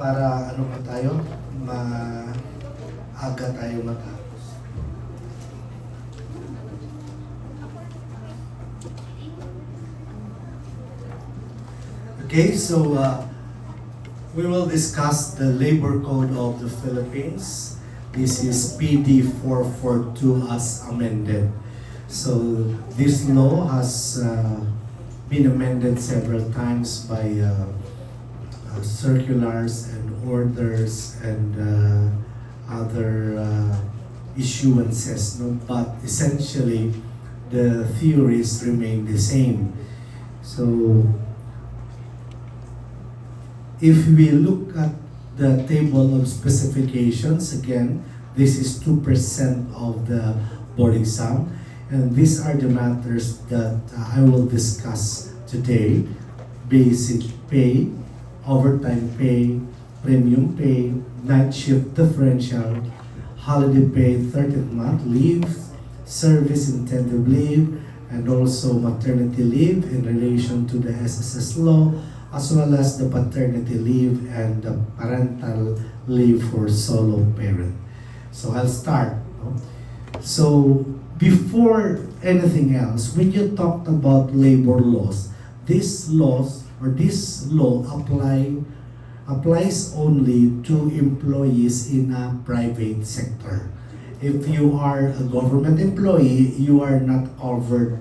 para ano pa tayo, maaga tayo matapos. Okay, so we will discuss the Labor Code of the Philippines. This is PD 442 as amended. So this law has been amended several times by circulars and orders and other issuances, no? But essentially the theories remain the same. So if we look at the table of specifications, again, this is 2% of the board exam. And these are the matters that I will discuss today. Basic pay, overtime pay, premium pay, night shift differential, holiday pay, 13th month leave, service intended leave, and also maternity leave in relation to the SSS law, as well as the paternity leave and the parental leave for solo parent. So I'll start. No? So before anything else, when you talked about labor laws, this law applies only to employees in a private sector. If you are a government employee, you are not covered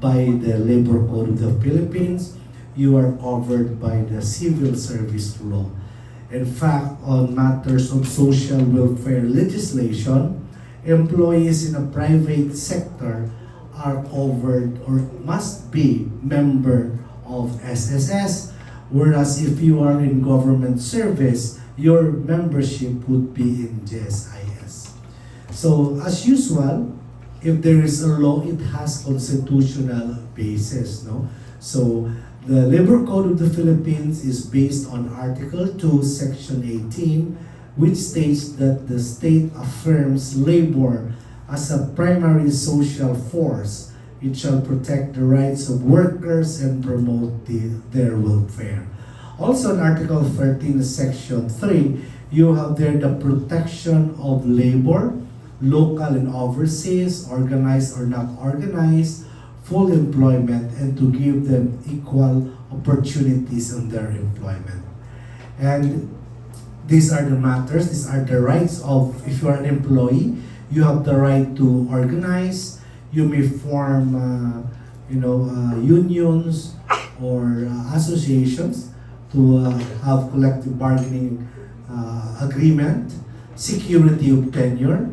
by the Labor Code of the Philippines. You are covered by the Civil Service Law. In fact, on matters of social welfare legislation, employees in a private sector are covered or must be member of SSS, whereas if you are in government service, your membership would be in GSIS. So as usual, if there is a law, it has constitutional basis, no? So the Labor Code of the Philippines is based on Article 2, Section 18, which states that the state affirms labor as a primary social force. It shall protect the rights of workers and promote their welfare. Also in Article 13, Section 3, you have there the protection of labor, local and overseas, organized or not organized, full employment, and to give them equal opportunities in their employment. And these are the matters, these are the rights of, if you are an employee, you have the right to organize, you may form, unions or associations to have collective bargaining agreement, security of tenure,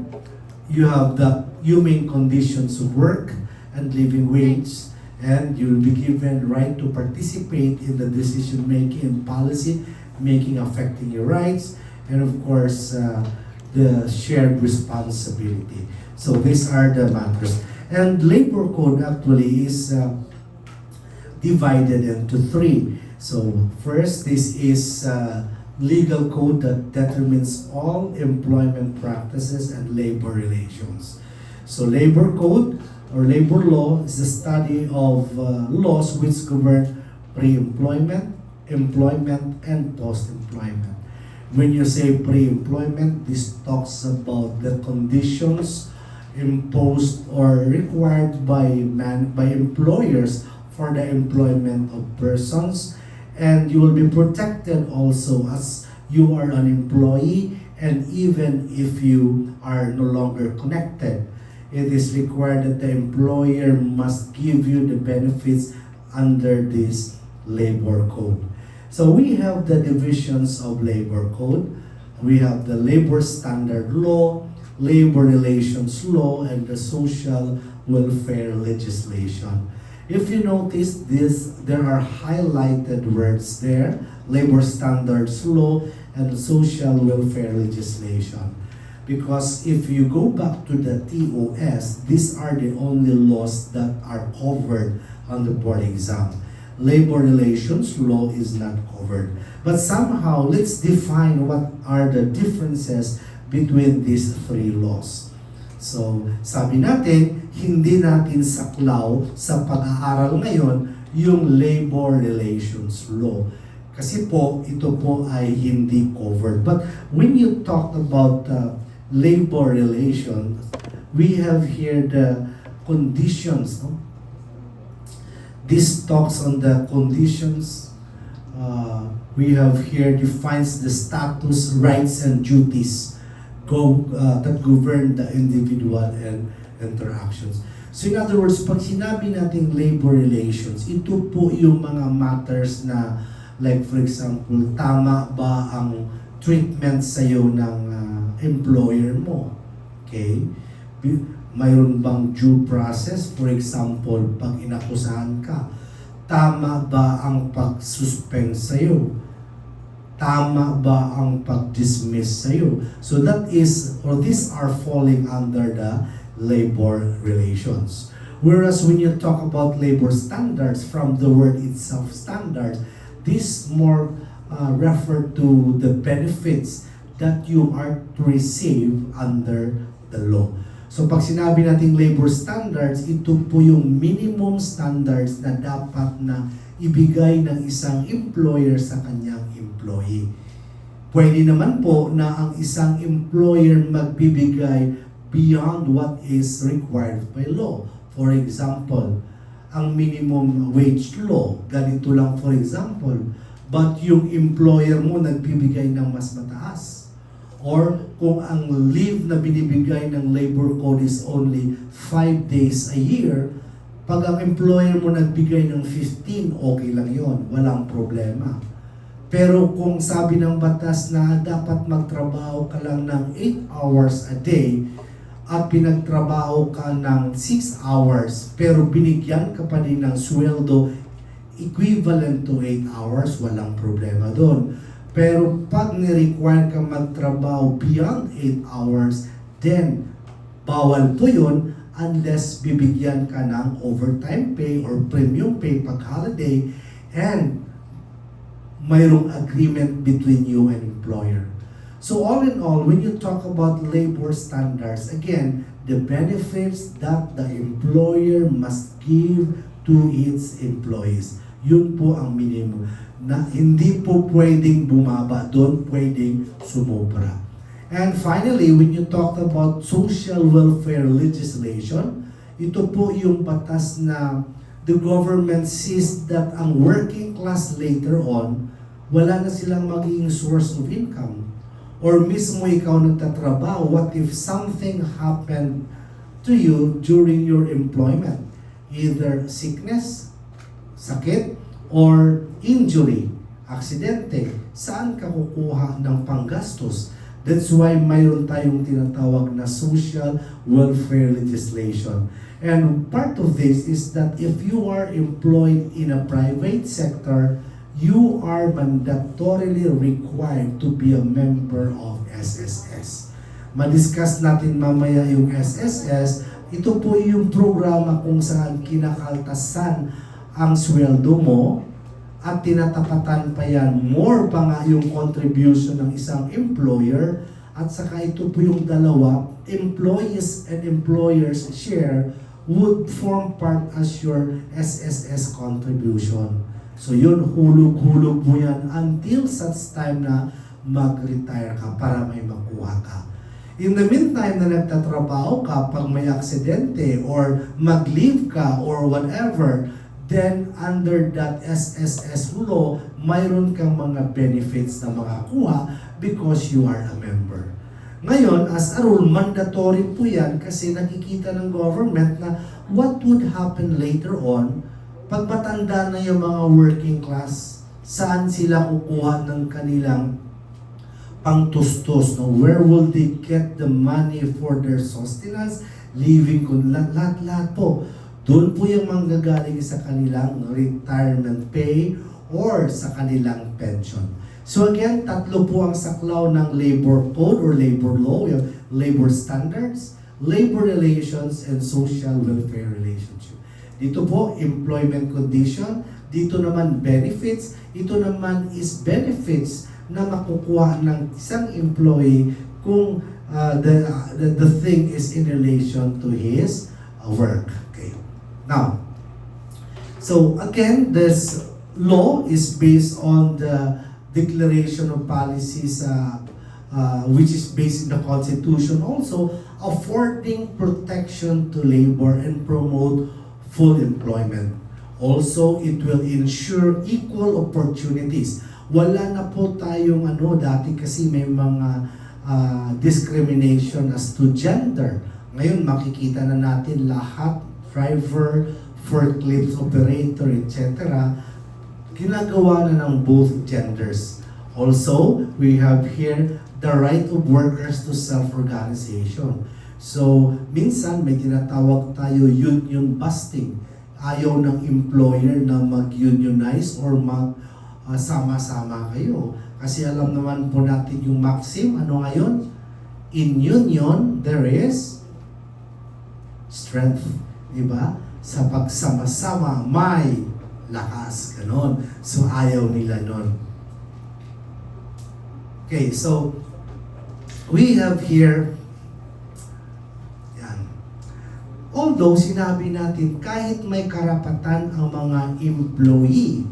you have the humane conditions of work and living wage, and you will be given right to participate in the decision making and policy making affecting your rights, and of course the shared responsibility. So these are the matters. And labor code actually is divided into three. So first, this is legal code that determines all employment practices and labor relations. So labor code or labor law is the study of laws which govern pre-employment, employment, and post-employment. When you say pre-employment, this talks about the conditions imposed or required by employers for the employment of persons, and you will be protected also as you are an employee, and even if you are no longer connected, it is required that the employer must give you the benefits under this labor code. So we have the divisions of labor code. We have the labor standard law, labor relations law, and the social welfare legislation. If you notice this, there are highlighted words there, labor standards law and social welfare legislation. Because if you go back to the TOS, these are the only laws that are covered on the board exam. Labor relations law is not covered. But somehow, let's define what are the differences between these three laws. So, sabi natin, hindi natin saklaw sa pag-aaral ngayon yung labor relations law. Kasi po, ito po ay hindi covered. But when you talk about labor relations, we have here the conditions. No? This talks on the conditions. We have here defines the status, rights, and duties that govern the individual and interactions. So in other words, pag sinabi nating labor relations, ito po yung mga matters na like for example, tama ba ang treatment sa'yo ng employer mo? Okay? Mayroon bang due process? For example, pag inakusahan ka, tama ba ang pag-suspend sa'yo? Tama ba ang pag-dismiss sa'yo? So that is, or these are falling under the labor relations. Whereas when you talk about labor standards, from the word itself, standards, this more refer to the benefits that you are to receive under the law. So pag sinabi nating labor standards, ito po yung minimum standards na dapat na ibigay ng isang employer sa kanyang employee. Pwede naman po na ang isang employer magbibigay beyond what is required by law. For example, ang minimum wage law, ganito lang for example, but yung employer mo nagbibigay ng mas mataas. Or kung ang leave na binibigay ng labor code is only 5 days a year, pag ang employer mo nagbigay ng 15, okay lang yon, walang problema. Pero kung sabi ng batas na dapat magtrabaho ka lang ng 8 hours a day, at pinagtrabaho ka ng 6 hours, pero binigyan ka pa din ng sweldo equivalent to 8 hours, walang problema doon. Pero pag ni-require ka magtrabaho beyond 8 hours, then bawal po yun unless bibigyan ka ng overtime pay or premium pay pag holiday and mayroong agreement between you and employer. So all in all, when you talk about labor standards, again, the benefits that the employer must give to its employees. Yun po ang minimum. Na hindi po pwedeng bumaba doon, pwedeng sumobra. And finally, when you talk about social welfare legislation, ito po yung batas na the government sees that ang working class later on, wala na silang magiging source of income. Or mismo ikaw nagtatrabaho, what if something happened to you during your employment? Either sickness, sakit, or injury, aksidente. Saan ka kukuha ng panggastos? That's why mayroon tayong tinatawag na social welfare legislation. And part of this is that if you are employed in a private sector, you are mandatorily required to be a member of SSS. Ma-discuss natin mamaya yung SSS. Ito po yung programa kung saan kinakaltasan ang sweldo mo at tinatapatan pa yan. More pa nga yung contribution ng isang employer at saka ito po yung dalawa, employees and employers share would form part as your SSS contribution. So yun, hulog-hulog mo yan until such time na mag-retire ka para may makuha ka. In the meantime na nagtatrabaho ka, pag may aksidente or mag-leave ka or whatever, then under that SSS law, mayroon kang mga benefits na makakuha because you are a member. Ngayon, as a rule, mandatory po yan kasi nakikita ng government na what would happen later on pag matanda na yung mga working class, saan sila kukuha ng kanilang pangtustos? No? Where will they get the money for their sustenance, living, lahat-lahat po. Doon po yung manggagaling sa kanilang retirement pay or sa kanilang pension. So again, tatlo po ang saklaw ng labor code or labor law. We have labor standards, labor relations, and social welfare relationship. Dito po, employment condition. Dito naman, benefits. Ito naman is benefits na makukuha ng isang employee kung the thing is in relation to his work. Okay. Now, so again, this law is based on the declaration of policies which is based in the Constitution, also affording protection to labor and promote full employment. Also, it will ensure equal opportunities. Wala na po tayong dati kasi may mga discrimination as to gender. Ngayon, makikita na natin lahat, driver, forklift operator, etc., ginagawa na ng both genders. Also, we have here the right of workers to self-organization. So, minsan may tinatawag tayo union busting. Ayaw ng employer na mag-unionize or mag-sama-sama kayo. Kasi alam naman po natin yung maxim, ngayon? In union, there is strength. Diba? Sa pagsama-sama, may lakas. Ganon. So, ayaw nila nun. Okay, so, we have here, although sinabi natin kahit may karapatan ang mga employee,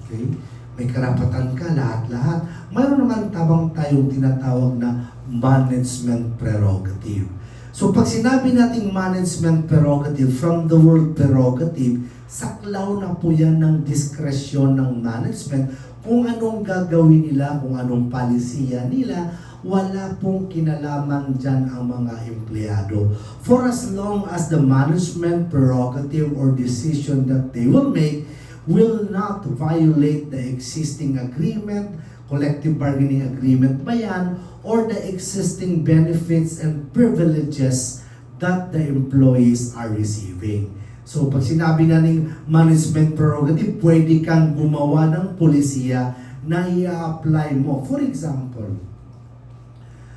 okay, may karapatan ka lahat-lahat, mayroon naman tayong tinatawag na management prerogative. So pag sinabi nating management prerogative, from the word prerogative, saklaw na po yan ng diskresyon ng management kung anong gagawin nila, kung anong palisiya nila. Wala pong kinalaman dyan ang mga empleyado. For as long as the management prerogative or decision that they will make will not violate the existing agreement, collective bargaining agreement ba yan, or the existing benefits and privileges that the employees are receiving. So pag sinabi nating management prerogative, pwede kang gumawa ng polisiya na i-apply mo. For example,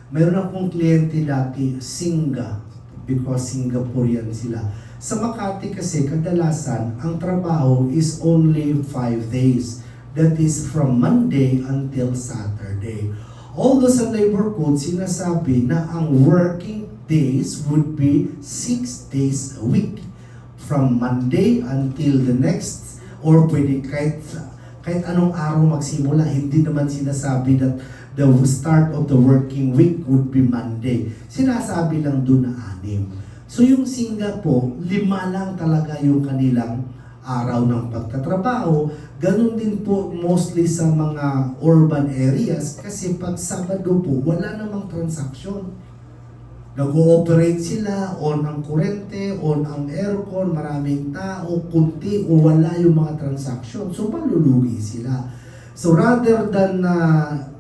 mayroon akong kliyente dati, Singa, because Singaporean sila. Sa Makati kasi, kadalasan, ang trabaho is only 5 days. That is from Monday until Saturday. Although sa labor code, sinasabi na ang working days would be 6 days a week. From Monday until the next, or pwede kahit anong araw magsimula, hindi naman sinasabi that the start of the working week would be Monday. Sinasabi lang doon na 6. So yung Singapore, 5 lang talaga yung kanilang araw ng pagtatrabaho. Ganun din po mostly sa mga urban areas kasi pag Sabado po, wala namang transaksyon. Nag-ooperate sila, on ang kurente, on ang aircon, maraming tao, kunti o wala yung mga transaksyon. So malulugi sila. So rather than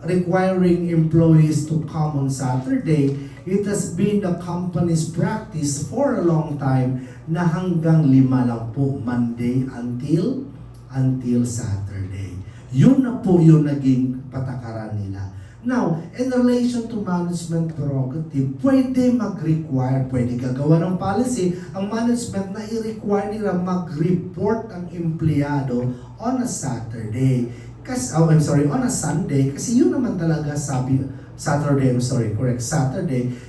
requiring employees to come on Saturday, it has been the company's practice for a long time na hanggang 5 lang po, Monday until Saturday. Yun na po yung naging patakaran nila. Now, in relation to management prerogative, pwede mag-require, pwede gagawa ng policy, ang management na i-require nila mag-report ang empleyado on a Saturday. On a Sunday, kasi yun naman talaga sabi, Saturday,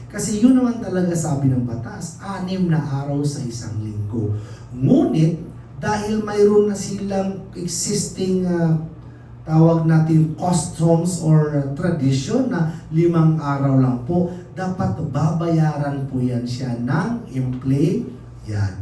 kasi yun naman talaga sabi ng batas, 6 na araw sa isang linggo. Ngunit, dahil mayroon na silang existing, tawag natin customs or tradition na 5 araw lang po, dapat babayaran po yan siya ng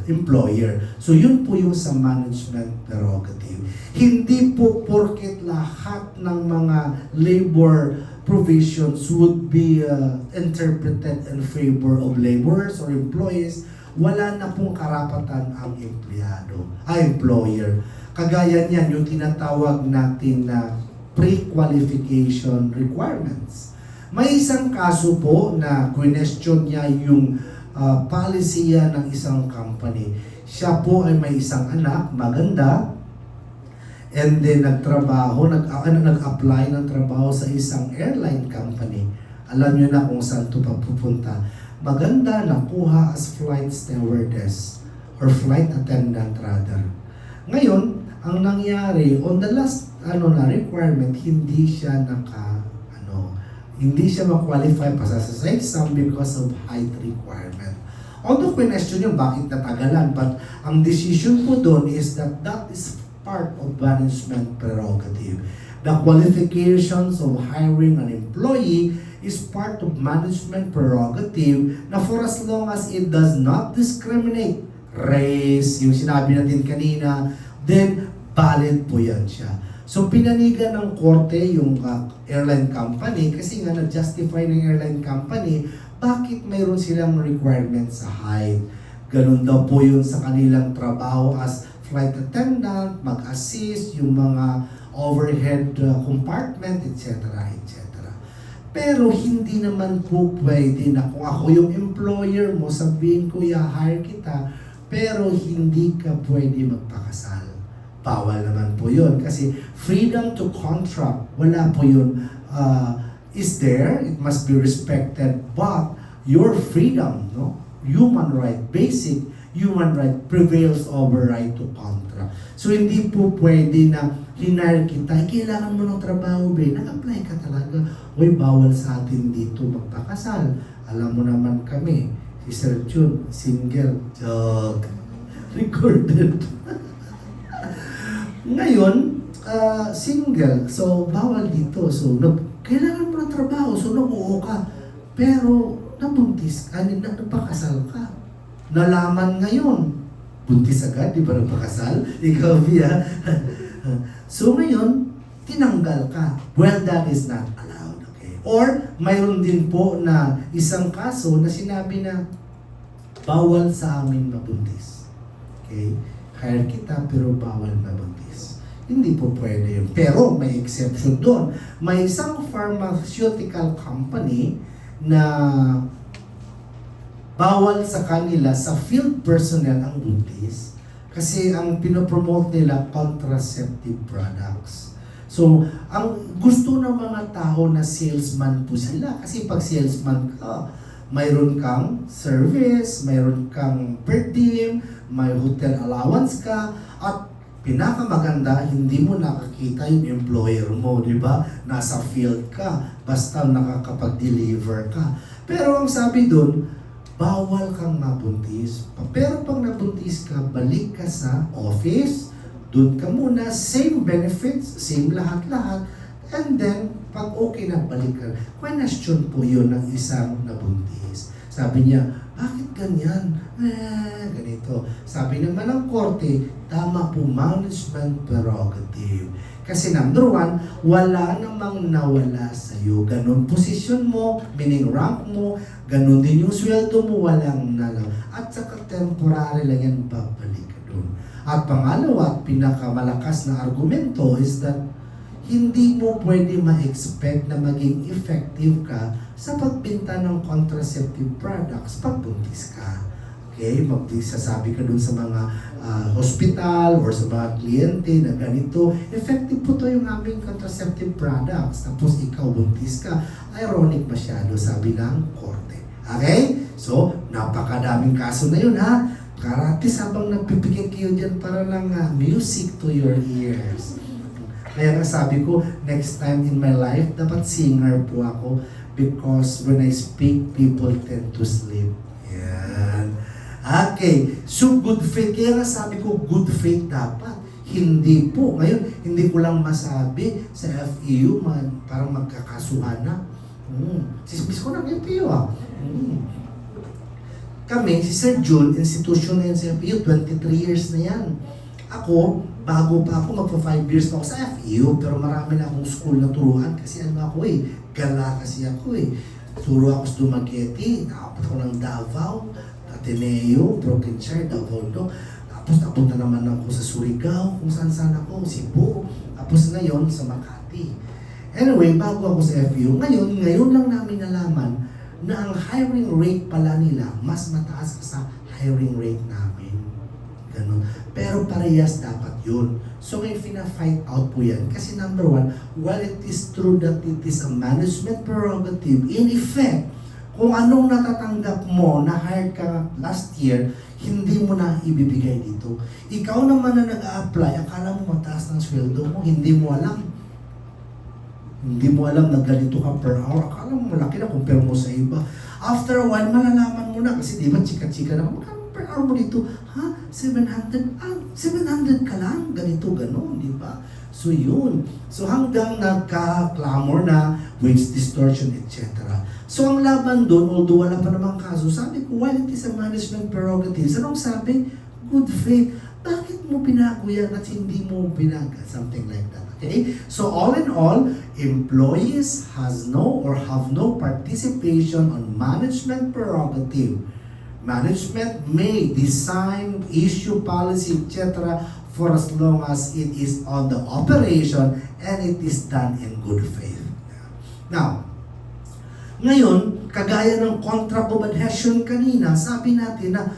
employer. So yun po yung sa management prerogative. Hindi po porket lahat ng mga labor provisions would be interpreted in favor of laborers or employees, wala na pong karapatan ang employer. Kagaya niyan, yung tinatawag natin na pre-qualification requirements. May isang kaso po na question niya yung palisiya ng isang company. Siya po ay may isang anak, maganda, and then nag-apply ng trabaho sa isang airline company. Alam niyo na kung saan ito papupunta. Maganda, nakuha as flight stewardess or flight attendant rather. Ngayon, ang nangyari, on the last requirement, hindi siya ma-qualify pa sa exam because of height requirement. Although question yung bakit natagalan, but ang decision po doon is that is part of management prerogative. The qualifications of hiring an employee is part of management prerogative na for as long as it does not discriminate race, yung sinabi natin kanina, then valid po yan siya. So pinanigan ng korte yung airline company kasi nga nag-justify ng airline company bakit mayroon silang requirements sa height. Ganun daw po yun sa kanilang trabaho as flight attendant, mag-assist, yung mga overhead compartment, etc. etc. Pero hindi naman po pwede na kung ako yung employer mo, sabihin ko, i-hire kita, pero hindi ka pwede magpakasal. Bawal naman po yun kasi freedom to contract, wala po yun. Is there, it must be respected, but your freedom, no? Human right, basic human right prevails over right to contract. So hindi po pwede na hinire kita, kailangan mo ng trabaho, be, nag-apply ka talaga. Uy, bawal sa atin dito magpakasal. Alam mo naman kami, si Sir Jun, single, joke, recorded. Ngayon, single, so bawal dito. So, kailangan mo ng trabaho, so nag-oo ka. Pero, nabuntis ka, nagpakasal ka. Nalaman ngayon, buntis agad, di ba nagpakasal? Ikaw, Bia. So ngayon, tinanggal ka. Well, that is not allowed. Okay? Or, mayroon din po na isang kaso na sinabi na bawal sa amin mabuntis. Okay? Hire kita pero bawal mabuntis. Hindi po pwede yun. Pero may exception doon. May isang pharmaceutical company na bawal sa kanila sa field personnel ang buntis kasi ang pinopromote nila contraceptive products. So, ang gusto ng mga tao na salesman po sila kasi pag salesman ka, mayroon kang service, mayroon kang per diem, may hotel allowance ka, at pinakamaganda, hindi mo nakakita yung employer mo, di ba? Nasa field ka, basta nakakapag-deliver ka. Pero ang sabi doon, bawal kang mabuntis. Pero pag nabuntis ka, balik ka sa office, doon ka muna, same benefits, same lahat-lahat, and then, pag okay na, balik ka. Question po yun ng isang nabuntis. Sabi niya, bakit ganyan? Ganito. Sabi naman ng korte, tama po, management prerogative. Kasi number one, wala namang nawala sa'yo. Ganon posisyon mo, meaning rank mo, ganon din yung sweldo mo, walang nalaw. At saka temporary lang yan, babalik ka doon. At pangalawa, at pinakamalakas na argumento is that hindi mo pwede ma-expect na maging effective ka sa pagbenta ng contraceptive products pag buntis ka. Okay? Magsasabi ka dun sa mga hospital or sa mga kliyente na ganito, effective po to yung aming contraceptive products. Tapos ikaw buntis ka. Ironic masyado, sabi ng korte. Okay? So, napakadaming kaso na yun, ha? Karatis habang nagpipikit kayo dyan para lang music to your ears. Kaya nga sabi ko, next time in my life, dapat singer po ako because when I speak, people tend to sleep. Yan. Okay. So, good faith. Kaya nga sabi ko, good faith dapat. Hindi po. Ngayon, hindi ko lang masabi sa FEU, parang magkakasuhan na. Sismis ko ng FEU, Kami, si Sir Jun, institution na yan sa FEU, 23 years na yan. Ako, bago pa ako, magpa 5 years pa ako sa FEU, pero marami na akong school na turuan kasi ano ako gala kasi ako Turo ako sa Dumaguete, nakapot ako ng Davao, Ateneo, Broken Chair, Davao do. Tapos napunta naman ako sa Surigao, kung saan ako, Cebu. Tapos ngayon sa Makati. Anyway, bago ako sa FEU, ngayon lang namin nalaman na ang hiring rate pala nila mas mataas sa hiring rate namin. Ganun. Pero parehas dapat yun. So ngayon fina-fight out po yan. Kasi number one, while it is true that it is a management prerogative, in effect, kung anong natatanggap mo na hired ka last year, hindi mo na ibibigay dito. Ikaw naman na nag-a-apply, akala mo mataas ng sweldo mo, hindi mo alam. Hindi mo alam na ganito ka per hour. Akala mo malaki na compare mo sa iba. After a while, malalaman mo na. Kasi di ba chika-chika na, magkano per hour mo dito? Ha? 700? 700 ka lang, ganito, ganon, di ba? So yun. So hanggang nagka-clamor na wage distortion, etc. So ang laban doon, although wala pa namang kaso, sabi ko, while it is a management prerogative, anong sabi? Good faith. Bakit mo binago yan at hindi mo binaga? Something like that. Okay? So all in all, employees has no or have no participation on management prerogative. Management may design, issue policy, etc. for as long as it is on the operation and it is done in good faith. Now, ngayon, kagaya ng contract of adhesion kanina, sabi natin na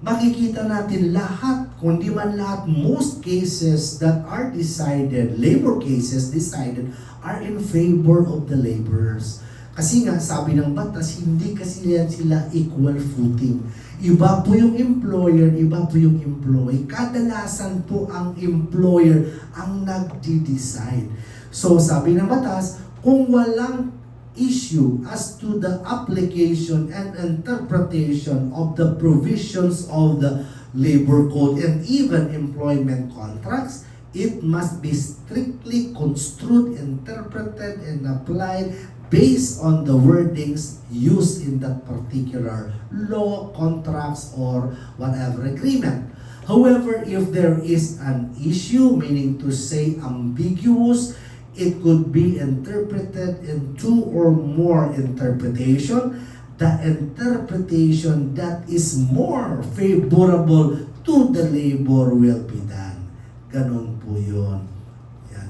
makikita natin lahat, kundi man lahat, most cases that are decided, labor cases decided, are in favor of the laborers. Kasi nga, sabi ng batas, hindi kasi yan sila equal footing. Iba po yung employer, iba po yung employee. Kadalasan po ang employer ang nagdi-decide. So, sabi ng batas, kung walang issue as to the application and interpretation of the provisions of the labor code and even employment contracts, it must be strictly construed, interpreted, and applied based on the wordings used in that particular law, contracts, or whatever agreement. However, if there is an issue, meaning to say ambiguous, it could be interpreted in two or more interpretation. The interpretation that is more favorable to the labor will be done. Ganon po yun. Yan.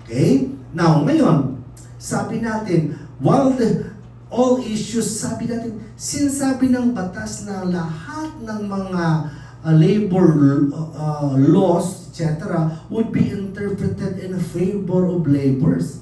Okay? Now, ngayon, sabi natin, while all issues, sabi natin, sinasabi ng batas na lahat ng mga labor laws, etc., would be interpreted in favor of laborers.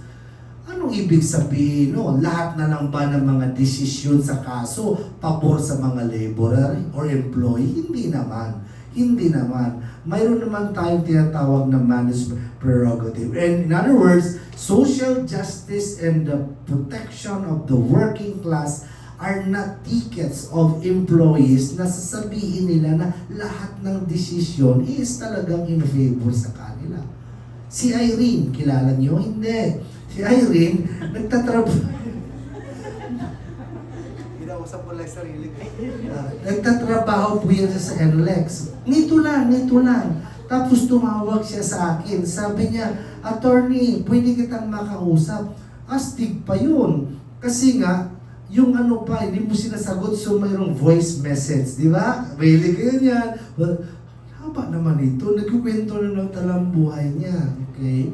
Anong ibig sabihin? No? Lahat na lang ba ng mga desisyon sa kaso pabor sa mga laborer or employee? Hindi naman. Hindi naman. Mayroon naman tayong tinatawag na management prerogative. And in other words, social justice and the protection of the working class are not tickets of employees na sasabihin nila na lahat ng desisyon is talagang in favor sa kanila. Si Irene, kilala niyo? Hindi. Si Irene, Kinausap mo lang sarili ko. nagtatrabaho po yan sa NLEX. Nito lang. Tapos tumawag siya sa akin. Sabi niya, attorney, pwede kitang makausap. Astig pa yun. Kasi nga, yung ano pa, hindi mo sinasagot, so mayroong voice message, di ba? Maili kayo niyan. Well, haba naman ito. Nagkukwento na ng talang buhay niya. Okay?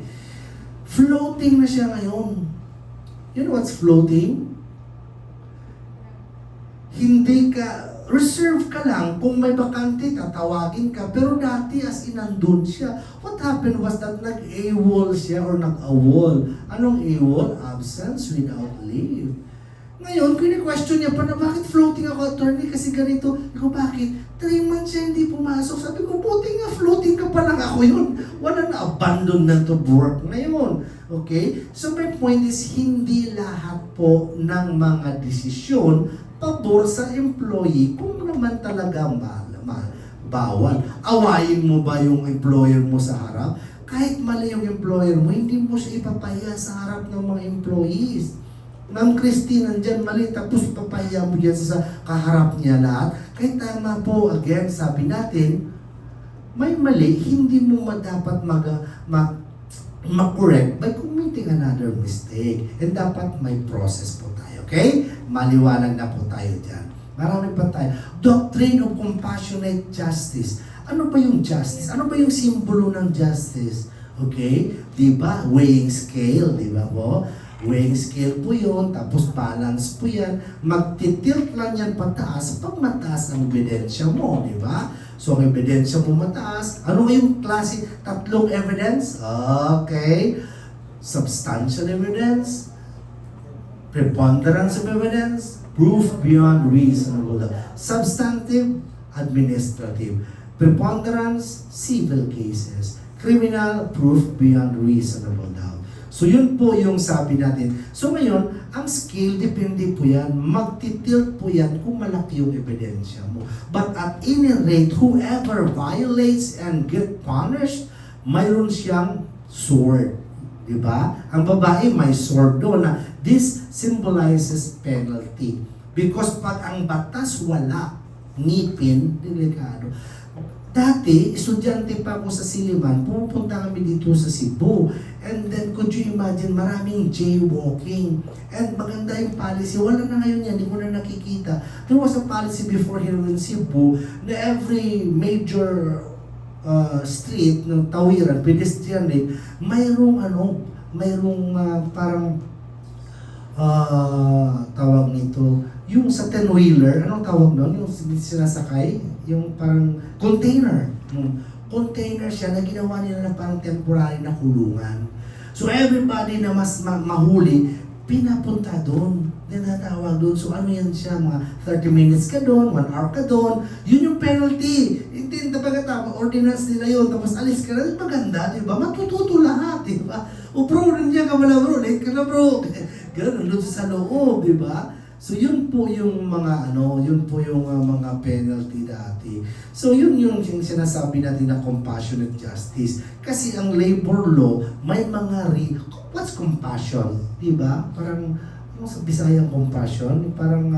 Floating na siya ngayon. You know what's floating? Hindi ka, reserve ka lang, kung may bakante, tatawagin ka, pero dati as in nandun siya. What happened was that nag-AWOL siya or nag-AWOL. Anong AWOL? Absence without leave. Ngayon, kini-question niya pa na bakit floating ako, attorney, kasi ganito. Ako, bakit? 3 months siya hindi pumasok. Sabi ko, buti nga, floating ka pa lang ako yun. Wala na abandonment of work ngayon. Okay? So my point is, hindi lahat po ng mga desisyon pabor sa employee kung naman talagang bawal. Awayin mo ba yung employer mo sa harap? Kahit mali yung employer mo, hindi mo siya ipapahiya sa harap ng mga employees. Ma'am Christine, nandyan mali, tapos papahiya mo yan sa kaharap niya lahat. Kahit tama po, again, sabi natin, may mali, hindi mo dapat ma-correct by committing another mistake. And dapat may process po tayo, okay? Maliwanag na po tayo dyan. Marami pa tayo. Doctrine of compassionate justice. Ano ba yung justice? Ano ba yung simbolo ng justice? Okay? Diba? Weighing scale, diba po? Weighing scale po yun, tapos balance po yan. Magtitilt lang yan pataas pag mataas ang ebidensya mo, di ba? So, ang ebidensya mo mataas. Ano yung klase? 3 evidence? Okay. Substantial evidence, preponderance of evidence, proof beyond reasonable doubt. Substantive, administrative. Preponderance, civil cases. Criminal, proof beyond reasonable doubt. So yun po yung sabi natin. So ngayon, ang scale, depende po yan. Magtitilt po yan kung malaki yung ebidensya mo. But at any rate, whoever violates and get punished, mayroon siyang sword. Diba? Ang babae may sword doon na this symbolizes penalty. Because pag ang batas wala, ngipin, delikado. Dati, estudyante pa ako sa Siliman, pumupunta kami dito sa Cebu. And then, could you imagine, maraming jaywalking. And maganda yung policy. Wala na ngayon yan, hindi mo na nakikita. There was a policy before here in Cebu na every major street ng tawiran, pedestrian lane, mayroong parang tawag nito, yung sa 10-wheeler, anong tawag doon? Yung sinasakay, yung parang container. Container siya na ginawa nila na parang temporary na kulungan. So everybody na mas mahuli, pinapunta doon. Tinatawag doon. So ano yan siya? Mga 30 minutes ka doon, 1 hour ka doon. Yun yung penalty. Hindi na pagkatapos, ordinance nila yun. Tapos alis ka na, maganda, di ba? Matututo lahat, di ba? O bro, nandiyan ka wala bro, late ka na bro. Ganun, doon sa loob, di ba? So yun po yung mga mga penalty dati. So yun yung sinasabi natin na compassionate justice. Kasi ang labor law may mga what's compassion? 'Di ba? Parang sa Bisayang compassion, parang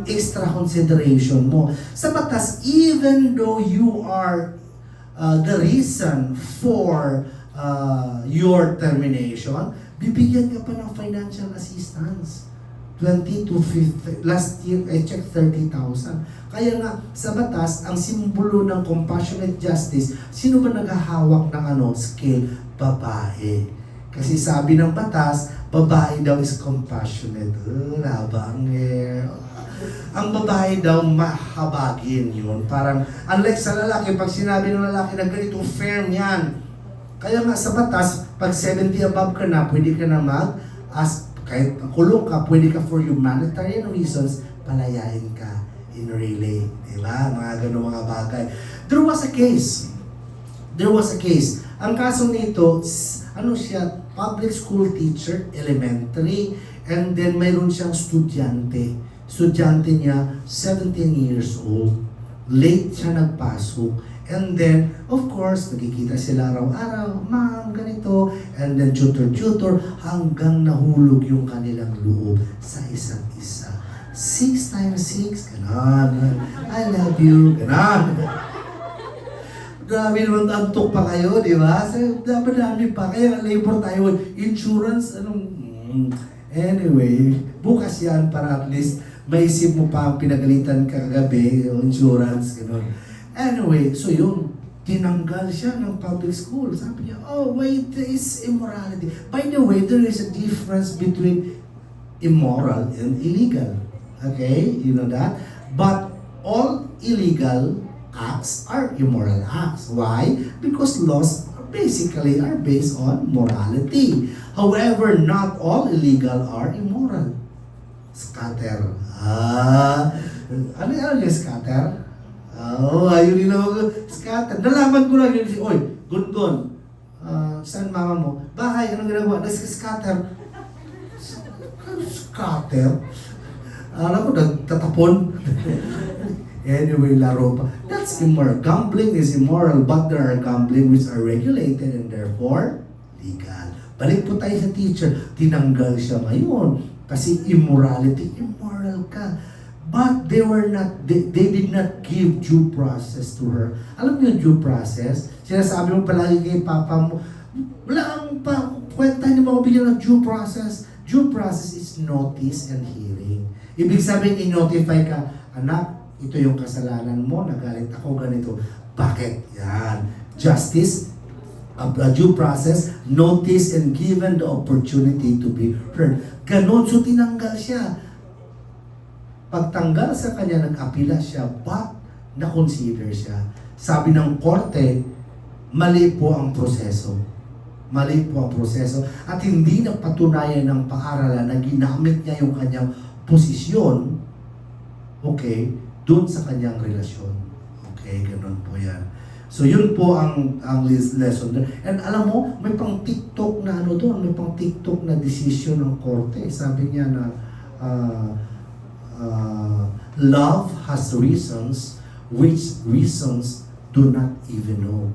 extra consideration mo. Sa batas, even though you are the reason for your termination, bibigyan ka pa ng financial assistance. 20 to 50, last year I checked 30,000. Kaya nga sa batas, ang simbolo ng compassionate justice, sino ba naghahawak ng scale? Babae. Kasi sabi ng batas, babae daw is compassionate. Labang ang babae daw mahabagin yun. Parang unlike sa lalaki, pag sinabi ng lalaki na ganito, firm yan. Kaya nga sa batas, pag 70 above ka na, pwede ka na kahit kulong ka, pwede ka for humanitarian reasons, palayain ka in relay. Diba? Mga ganun mga bagay. There was a case. Ang kaso nito, siya, public school teacher, elementary, and then mayroon siyang estudyante. Estudyante niya, 17 years old. Late siya nagpasok. And then, of course, nagkikita sila araw-araw, ma'am, ganito, and then tutor, hanggang nahulog yung kanilang loob sa isa't isa. 6 times 6, ganon. I love you, ganon. Grabe naman, antok pa kayo, di ba? Dami pa. Kaya labor tayo, insurance, Anyway, bukas yan para at least maisip mo pa ang pinagalitan kagabi, insurance, ganon. Anyway, so yun, tinanggal siya ng public school. Sabi niya, oh wait, there is immorality. By the way, there is a difference between immoral and illegal. Okay, you know that? But all illegal acts are immoral acts. Why? Because laws basically are based on morality. However, not all illegal are immoral. Scatter. Ano yung scatter? Ayun din ako. Scatter. Nalaman ko lang yun. Oy, Gungon. Saan mama mo? Bahay, anong ginagawa? Nag-scatter. Scatter? Alam ko, nagtatapon. Anyway, laro pa. That's immoral. Gambling is immoral, but there are gambling which are regulated and therefore legal. Balik po tayo sa teacher. Tinanggal siya ngayon. Kasi immorality, immoral ka. But they did not give due process to her. Alam mo yung due process? Sinasabi mo palagi kay papa mo, wala ang kwenta, hindi mo ako bigyan ng due process. Due process is notice and hearing. Ibig sabihin, i-notify ka, anak, ito yung kasalanan mo, nagalit ako, ganito. Bakit? Yan. Justice, a due process, notice and given the opportunity to be heard. Ganon, so tinanggal siya. Pagtanggal sa kanya, nag-apila siya, but na-consider siya. Sabi ng korte, mali po ang proseso. Mali po ang proseso. At hindi napatunayan ng paaralan na ginamit niya yung kanyang posisyon, okay, dun sa kanyang relasyon. Okay, ganun po yan. So yun po ang lesson doon. And alam mo, may pang TikTok na ano doon, may pang TikTok na decision ng korte. Sabi niya na love has reasons which reasons do not even know.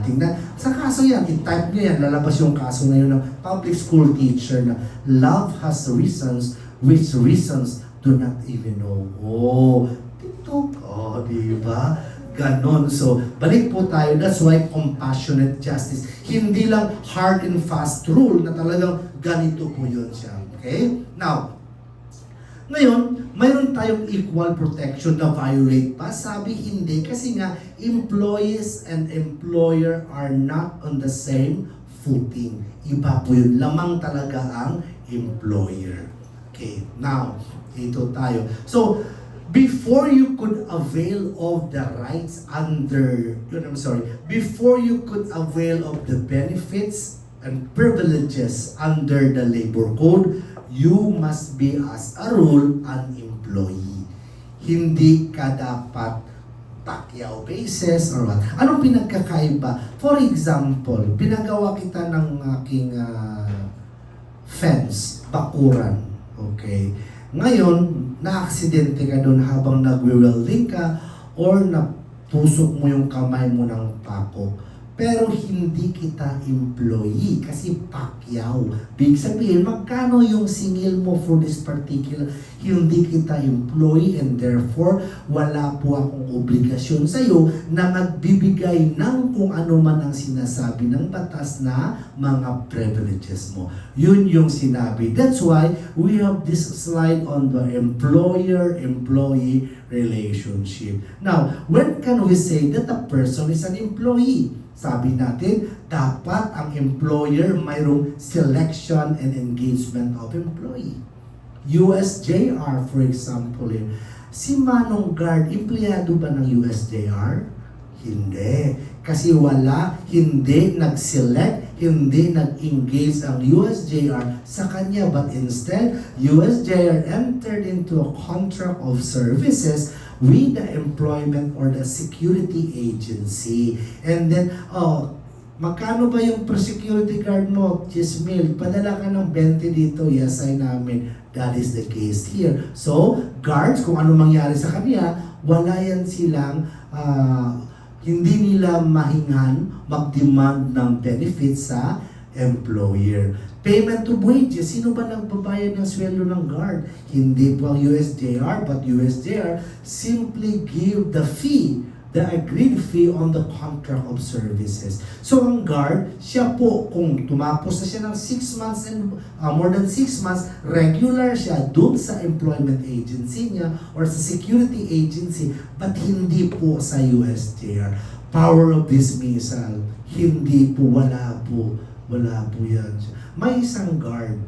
Tingnan, sa kaso yan, i-type nyo yan, lalabas yung kaso ngayon ng public school teacher na love has reasons which reasons do not even know. Oh, TikTok. Oh, di ba? Ganon. So, balik po tayo. That's why compassionate justice. Hindi lang hard and fast rule na talagang ganito po yun siya. Okay? Now, ngayon, mayroon tayong equal protection na violate pa. Sabi hindi kasi nga employees and employer are not on the same footing. Iba po yun. Lamang talaga ang employer. Okay, now, ito tayo. So, before you could avail of the rights before you could avail of the benefits and privileges under the labor code, you must be as a rule an employee. Hindi ka dapat Pacquiao basis or what. Anong pinagkakaiba? For example, pinagawa kita ng aking fence, bakuran. Okay. Ngayon, na-aksidente ka doon habang nagwe-welding ka or natusok mo yung kamay mo ng pako. Pero hindi kita employee kasi Pacquiao. Big sabihin, magkano yung singil mo for this particular? Hindi kita employee and therefore wala po akong obligasyon sa iyo na magbibigay ng kung ano man ang sinasabi ng batas na mga privileges mo. Yun yung sinabi. That's why we have this slide on the employer-employee relationship. Now, when can we say that a person is an employee? Sabi natin, dapat ang employer mayroong selection and engagement of employee. USJR, for example, si Manong Guard, empleyado ba ng USJR? Hindi. Kasi hindi nag-select, hindi nag-engage ang USJR sa kanya. But instead, USJR entered into a contract of services with the employment or the security agency. And then, magkano ba yung security guard mo? 10,000. Padala ka ng 20 dito. Yes, ay namin. That is the case here. So, guards, kung ano mangyari sa kanila, wala yan silang, hindi nila mahingan mag-demand ng benefits sa employer. Payment of wages, sino ba nagbabayad ng sweldo ng guard? Hindi po ang USJR, but USJR simply give the fee, the agreed fee on the contract of services. So ang guard, siya po, kung tumapos na siya ng 6 months and more than 6 months, regular siya dun sa employment agency niya or sa security agency, but hindi po sa USJR. Power of dismissal, hindi po, wala po yan. May isang guard.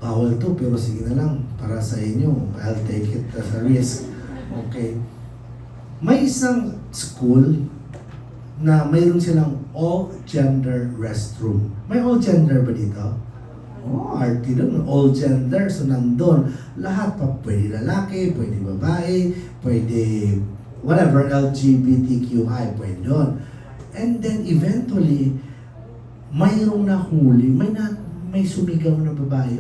Bawal to, pero sige na lang. Para sa inyo, I'll take it as a risk. Okay. May isang school na mayroon silang all-gender restroom. May all-gender ba dito? Oh, arty doon. All-gender. So, nandun. Lahat pa. Pwede lalaki, pwede babae, pwede whatever, LGBTQI, pwede doon. And then, eventually, mayroong nahuli, may sumigaw na babae.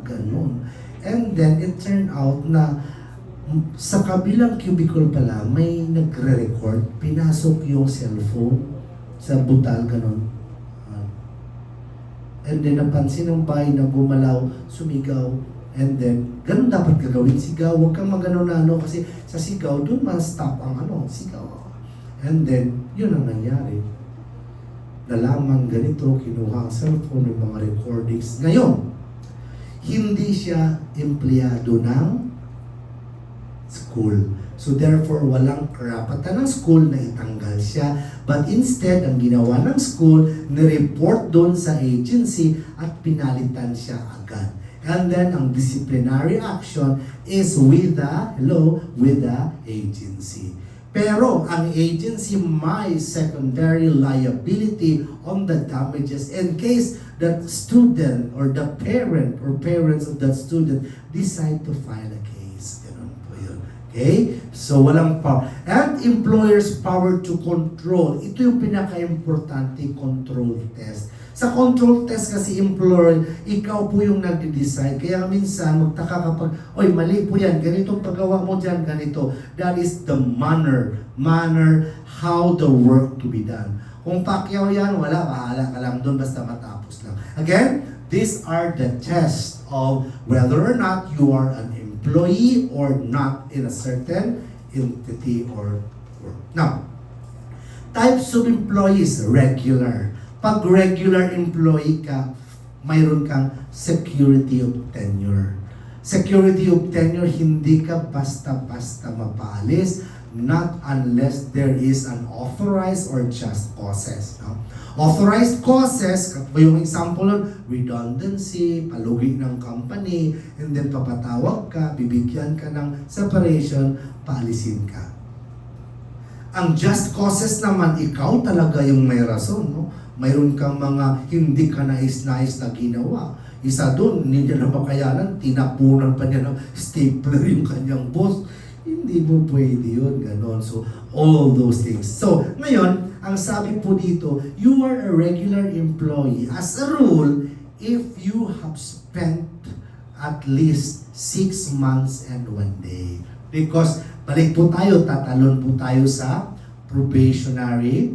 Ganun. And then, it turned out na sa kabilang cubicle pala, may nagre-record, pinasok yung cellphone sa butal, ganun. And then, napansin ng bahay na gumalaw, sumigaw, and then, ganun dapat gagawin, sigaw, huwag kang magano na kasi sa sigaw, dun ma-stop ang sigaw. And then, yun ang nangyari. Nalaman ganito, kinuha ang cellphone, ng mga recordings. Ngayon, hindi siya empleyado ng school. So therefore, walang karapatan ng school na itanggal siya. But instead, ang ginawa ng school, nireport doon sa agency at pinalitan siya agad. And then, ang disciplinary action is with the agency. Pero ang agency may secondary liability on the damages in case that student or the parent or parents of that student decide to file a case. Ganun po yun. Okay? So, walang power. And employer's power to control. Ito yung pinaka-importante control test. Sa control test kasi employer, ikaw po yung nagde-decide. Kaya minsan, magtaka kapag, oy, mali po yan, ganito paggawa mo dyan, ganito. That is the manner how the work to be done. Kung Pacquiao yan, wala, bahala ka lang doon, basta matapos lang. Again, these are the tests of whether or not you are an employee or not in a certain entity or work. Now, types of employees, regular. Pag regular employee ka, mayroon kang security of tenure. Security of tenure, hindi ka basta-basta mapaalis, not unless there is an authorized or just causes. No? Authorized causes, yung example nun, redundancy, palugi ng company, and then papatawag ka, bibigyan ka ng separation, paalisin ka. Ang just causes naman, ikaw talaga yung may rason. No? Mayroon kang mga hindi ka nais-nais na ginawa. Isa doon, hindi niya na makayanan, tinapunan pa niya ng stapler yung kanyang boss. Hindi mo pwede yun, ganon. So, all those things. So, ngayon, ang sabi po dito, you are a regular employee. As a rule, if you have spent at least 6 months and 1 day. Because, balik po tayo, tatalon po tayo sa probationary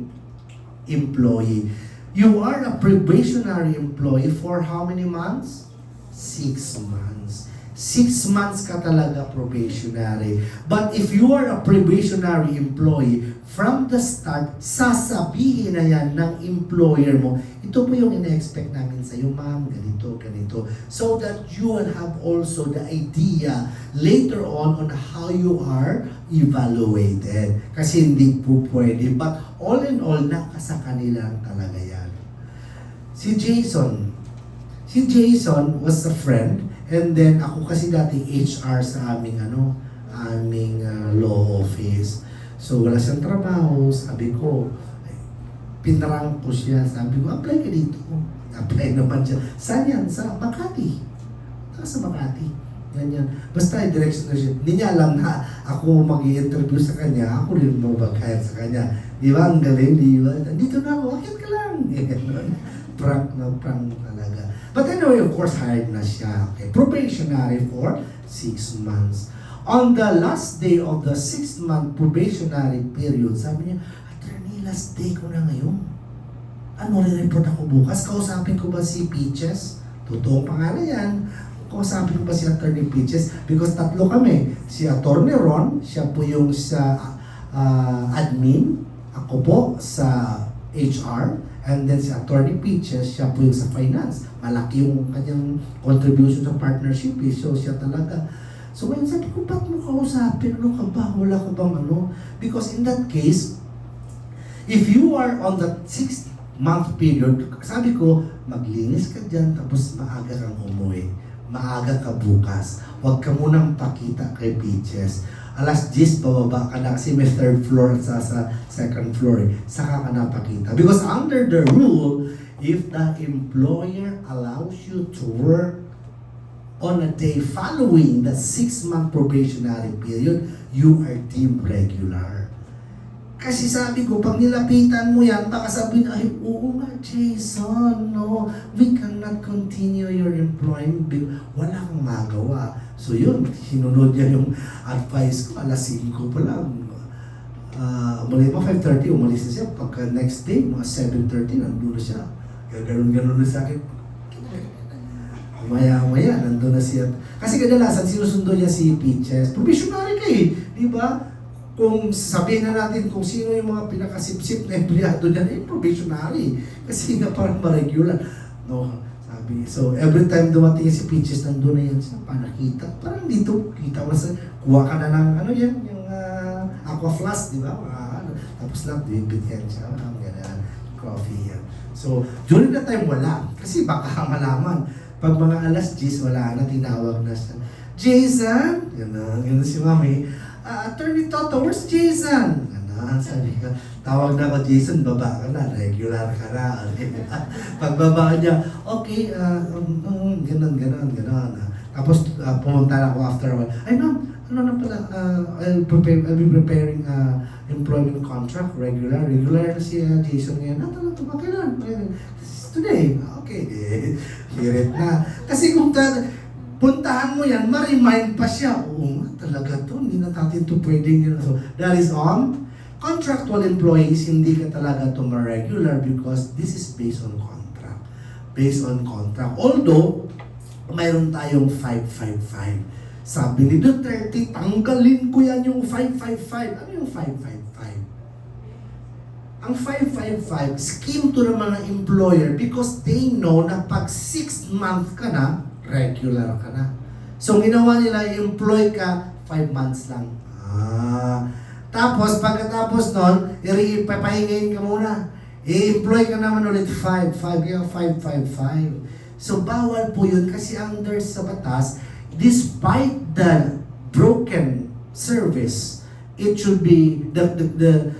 employee. You are a probationary employee for how many months? 6 months. 6 months ka talaga probationary. But if you are a probationary employee, from the start, sasabihin na yan ng employer mo, ito po yung ina-expect namin sa iyo, ma'am, ganito, ganito. So that you will have also the idea later on how you are evaluated. Kasi hindi po pwede. But all in all, nasa kanila talaga yan. Si Jason was a friend. And then ako kasi dati HR sa aming law office. So wala siyang trabaho, sabi ko, pinarang ko siya, sabi ko, apply ka dito. Apply naman siya. Saan yan? Sa Makati. Sa Makati. Ganyan. Basta direction na siya. Hindi niya alam na ako mag-i-interview sa kanya, ako rin mag-hire sa kanya. Di ba? Ang galing, di ba? Dito na ako, akit ka lang. Prank talaga. But anyway, of course, hired na siya. Okay. Probationary for 6 months. On the last day of the 6-month probationary period, sabi niya, attorney, last day ko na ngayon. Ano, re-report ako bukas? Kausapin ko ba si Peaches? Totoong pangalan yan. Kausapin ko ba si Attorney Peaches? Because tatlo kami. Si Attorney Ron, siya po yung sa admin. Ako po sa HR. And then si Attorney Peaches, siya po yung sa finance. Malaki yung kanyang contribution sa partnership. So siya talaga. So ngayon sabi ko, ba't mo kausapin? Ano ka ba? Wala ka bang ano? Because in that case, if you are on the 6-month period, sabi ko, maglinis ka dyan, tapos maaga kang umuwi. Maaga ka bukas. Huwag ka munang pakita kay Peaches. Alas 10, bababa ka na kasi may 3rd floor sa second floor. Saka ka napakita. Because under the rule, if the employer allows you to work on a day following the 6-month probationary period, you are deemed regular. Kasi sabi ko, pag nilapitan mo yan, baka sabihin, ay, oo nga, Jason, no, we cannot continue your employment. Wala kang magawa. So yun, sinunod niya yung advice ko, alas 5 pa lang. Umalis pa 5:30, umalis na siya. Pagka next day, mga 7:30, nandun na siya. Ganun na sa akin. Maya-maya, nandun na siya. Kasi kadalasan, sinusundo niya si Peaches. Probationary ka di ba? Kung sabihin na natin kung sino yung mga pinakasipsip na empleyado niya, probationary. Kasi nga parang ma-regular. No, sabi. So, every time dumating si Peaches, nandun na yan siya. Panakita. Parang dito, kita mo sa, kuha ka na ng, yung aqua flask, di ba? Tapos lang, bibigyan siya. Ganyan, coffee yan. So, during that time, wala. Kasi baka malaman. Pag mga alas 10, wala na, tinawag na siya. Jason! Gano'n si Mami. Attorney Toto, where's Jason? Sabi ko, tawag na ako, Jason, baba ka na, regular ka na. Pagbaba niya, okay, ganun. Tapos pumunta na ako after a while. Ay ma'am, ano na pala, I'll be preparing employment contract, regular na si Jason ngayon. Talaga ba, kailan? Today. Okay, hirit na. Kasi kung puntahan mo yan, ma-remind pa siya, oo nga, talaga to, hindi na natin to pwedeng yun. So, that is on contractual employees, hindi ka talaga to ma-regular because this is based on contract. Based on contract. Although, mayroon tayong 555. Sabi ni Duterte, tanggalin ko yan yung 555. Ano yung 555? Ang 555, scheme to ng mga employer because they know na pag 6 months ka na, regular ka na. So, ginawa nila, employ ka 5 months lang. Tapos, pagkatapos nun, papahingayin ka muna. I-employ ka naman ulit 555. So, bawal po yun kasi under sa batas, despite the broken service, it should be the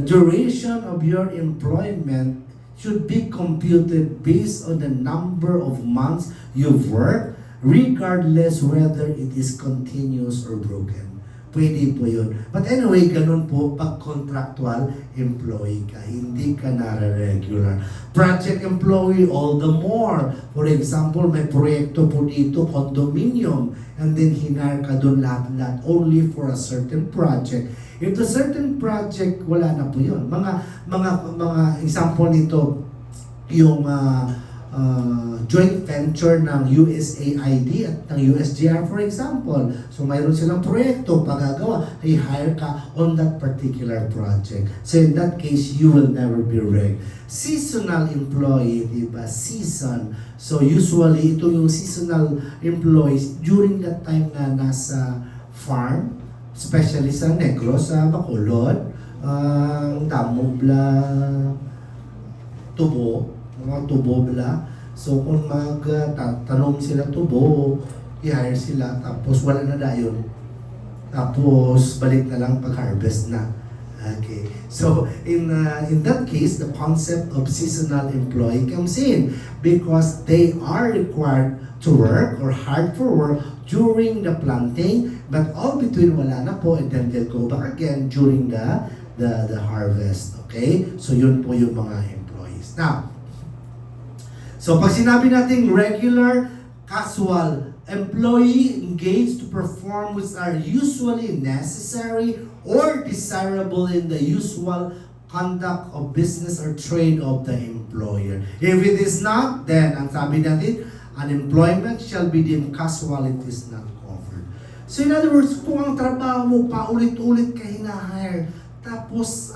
duration of your employment should be computed based on the number of months you've worked, regardless whether it is continuous or broken. Pwede po yun. But anyway, ganun po pag contractual employee ka, hindi ka na-regular. Project employee, all the more. For example, may proyekto po dito, condominium, and then hinar ka doon lahat-lahat only for a certain project. If a certain project, wala na po yun. Mga example nito, yung joint venture ng USAID at ng USGR, for example. So, mayroon silang proyekto, pagagawa, i-hire ka on that particular project. So, in that case, you will never be reg. Seasonal employee, diba? Season. So, usually, ito yung seasonal employees during that time na nasa farm, especially sa Negros, sa Bacolod, Damobla, Tubo, mga tubo bla. So kung magtanom sila tubo, i-hire sila, tapos wala na dayon. Tapos balik na lang pag-harvest na. Okay. So in that case, the concept of seasonal employee comes in because they are required to work or hired for work during the planting, but all between wala na po, and then they'll go back again during the harvest. Okay? So yun po yung mga employees. Now, so pag sinabi natin regular, casual, employee engaged to perform which are usually necessary or desirable in the usual conduct of business or trade of the employer. If it is not, then ang sabi natin, unemployment shall be deemed casual, it is not covered. So in other words, kung ang trabaho mo paulit-ulit ka hinahire, tapos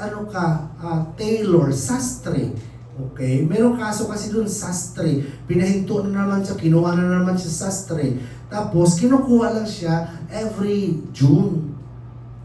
tailor, sastre, okay, merong kaso kasi doon, sastre. Pinahinto na naman siya, kinuha na naman siya sastre. Tapos, kinukuha lang siya every June.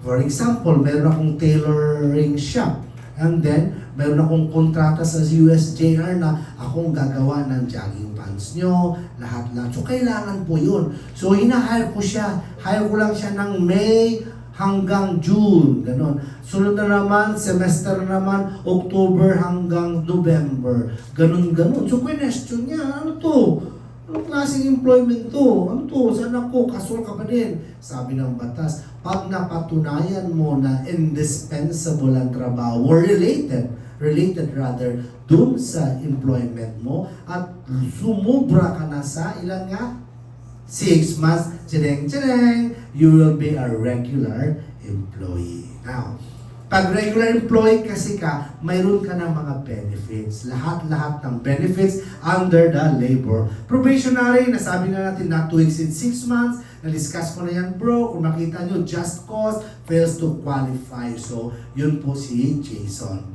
For example, meron akong tailoring shop. And then, meron akong kontrata sa USJR na akong gagawa ng jogging pants nyo, lahat-lahat. So, kailangan po yun. So, hinahire ko siya. Hire ko lang siya ng May hanggang June, ganon. Sunod na naman, semester na naman, October hanggang November, ganon. So, question niya, ano to? Anong klaseng employment to? Ano to? Saan ako? Casual ka pa din. Sabi ng batas, pag napatunayan mo na indispensable ang trabaho, or related rather, dun sa employment mo, at sumubra ka na sa ilan nga? 6 months, tsineng, you will be a regular employee. Now, pag regular employee kasi ka, mayroon ka ng mga benefits. Lahat-lahat ng benefits under the labor. Probationary, nasabi na natin not to exceed 6 months. Na-discuss ko na yan, bro. Kung makita nyo, just cause fails to qualify. So, yun po si Jason.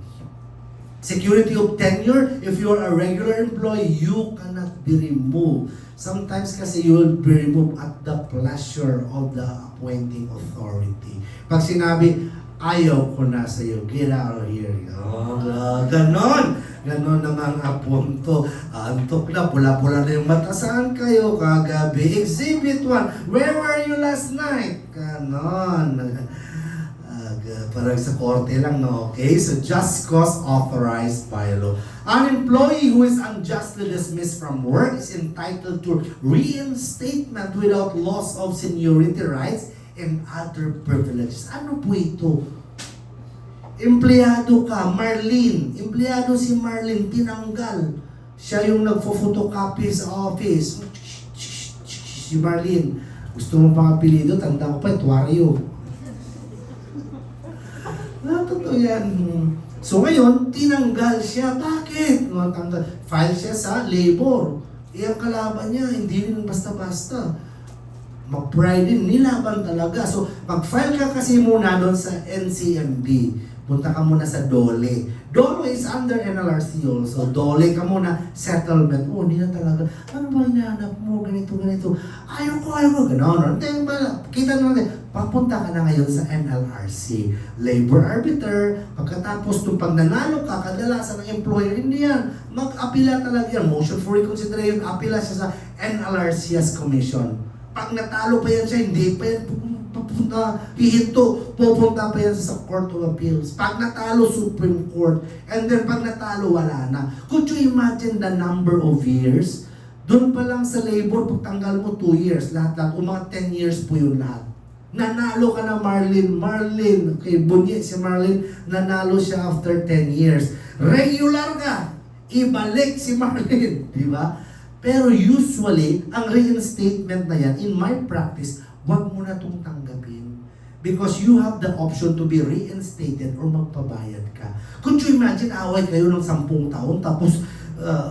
Security of tenure, if you are a regular employee, you cannot be removed. Sometimes kasi you will be removed at the pleasure of the appointing authority. Pag sinabi, ayaw ko na sa iyo, get out of here. Ganon namang apunto. Antok na, pula-pula na yung mata. Saan kayo kagabi? Exhibit 1, where were you last night? Ganon. Parang sa korte lang, no? Okay? So, just cause authorized by law. An employee who is unjustly dismissed from work is entitled to reinstatement without loss of seniority rights and other privileges. Ano po ito? Empleyado ka, Marlene. Empleyado si Marlene, tinanggal. Siya yung nagfo-photocopy sa office. Si Marlene. Gusto mo pang apelido? Tanda ko pa, Tuario. Totoo yan. So ngayon, tinanggal siya. Bakit? File siya sa labor. Ang kalaban niya, hindi rin basta-basta. Mag-pride din, nilaban talaga. So, mag-file ka kasi muna doon sa NCMB. Punta ka muna sa DOLE. DOLE is under NLRC also. DOLE ka muna, settlement. Oh, hindi na talaga. Ano ba hinahanap mo? Ganito. Ayoko. Ganon. Kita natin, papunta ka na ngayon sa NLRC. Labor arbiter. Pagkatapos nung pag nanalo ka, kadalasan ng employer, hindi yan. Mag-apila talaga yan. Motion for reconsideration, apila siya sa NLRC as commission. Pag natalo pa yan siya, hindi pa yan pupunta pa yan sa Court of Appeals. Pag natalo, Supreme Court. And then pag natalo, wala na. Could you imagine the number of years? Doon pa lang sa labor, pagtanggal mo 2 years, lahat-lahat. O mga 10 years po yun lahat. Nanalo ka na Marlene. Kay Bunye si Marlene, nanalo siya after 10 years. Regular ka, ibalik si Marlene. Di ba? Pero usually, ang reinstatement na yan, in my practice, wag mo na itong tanggapin. Because you have the option to be reinstated or magpabayad ka. Could you imagine, away kayo ng 10 taon, tapos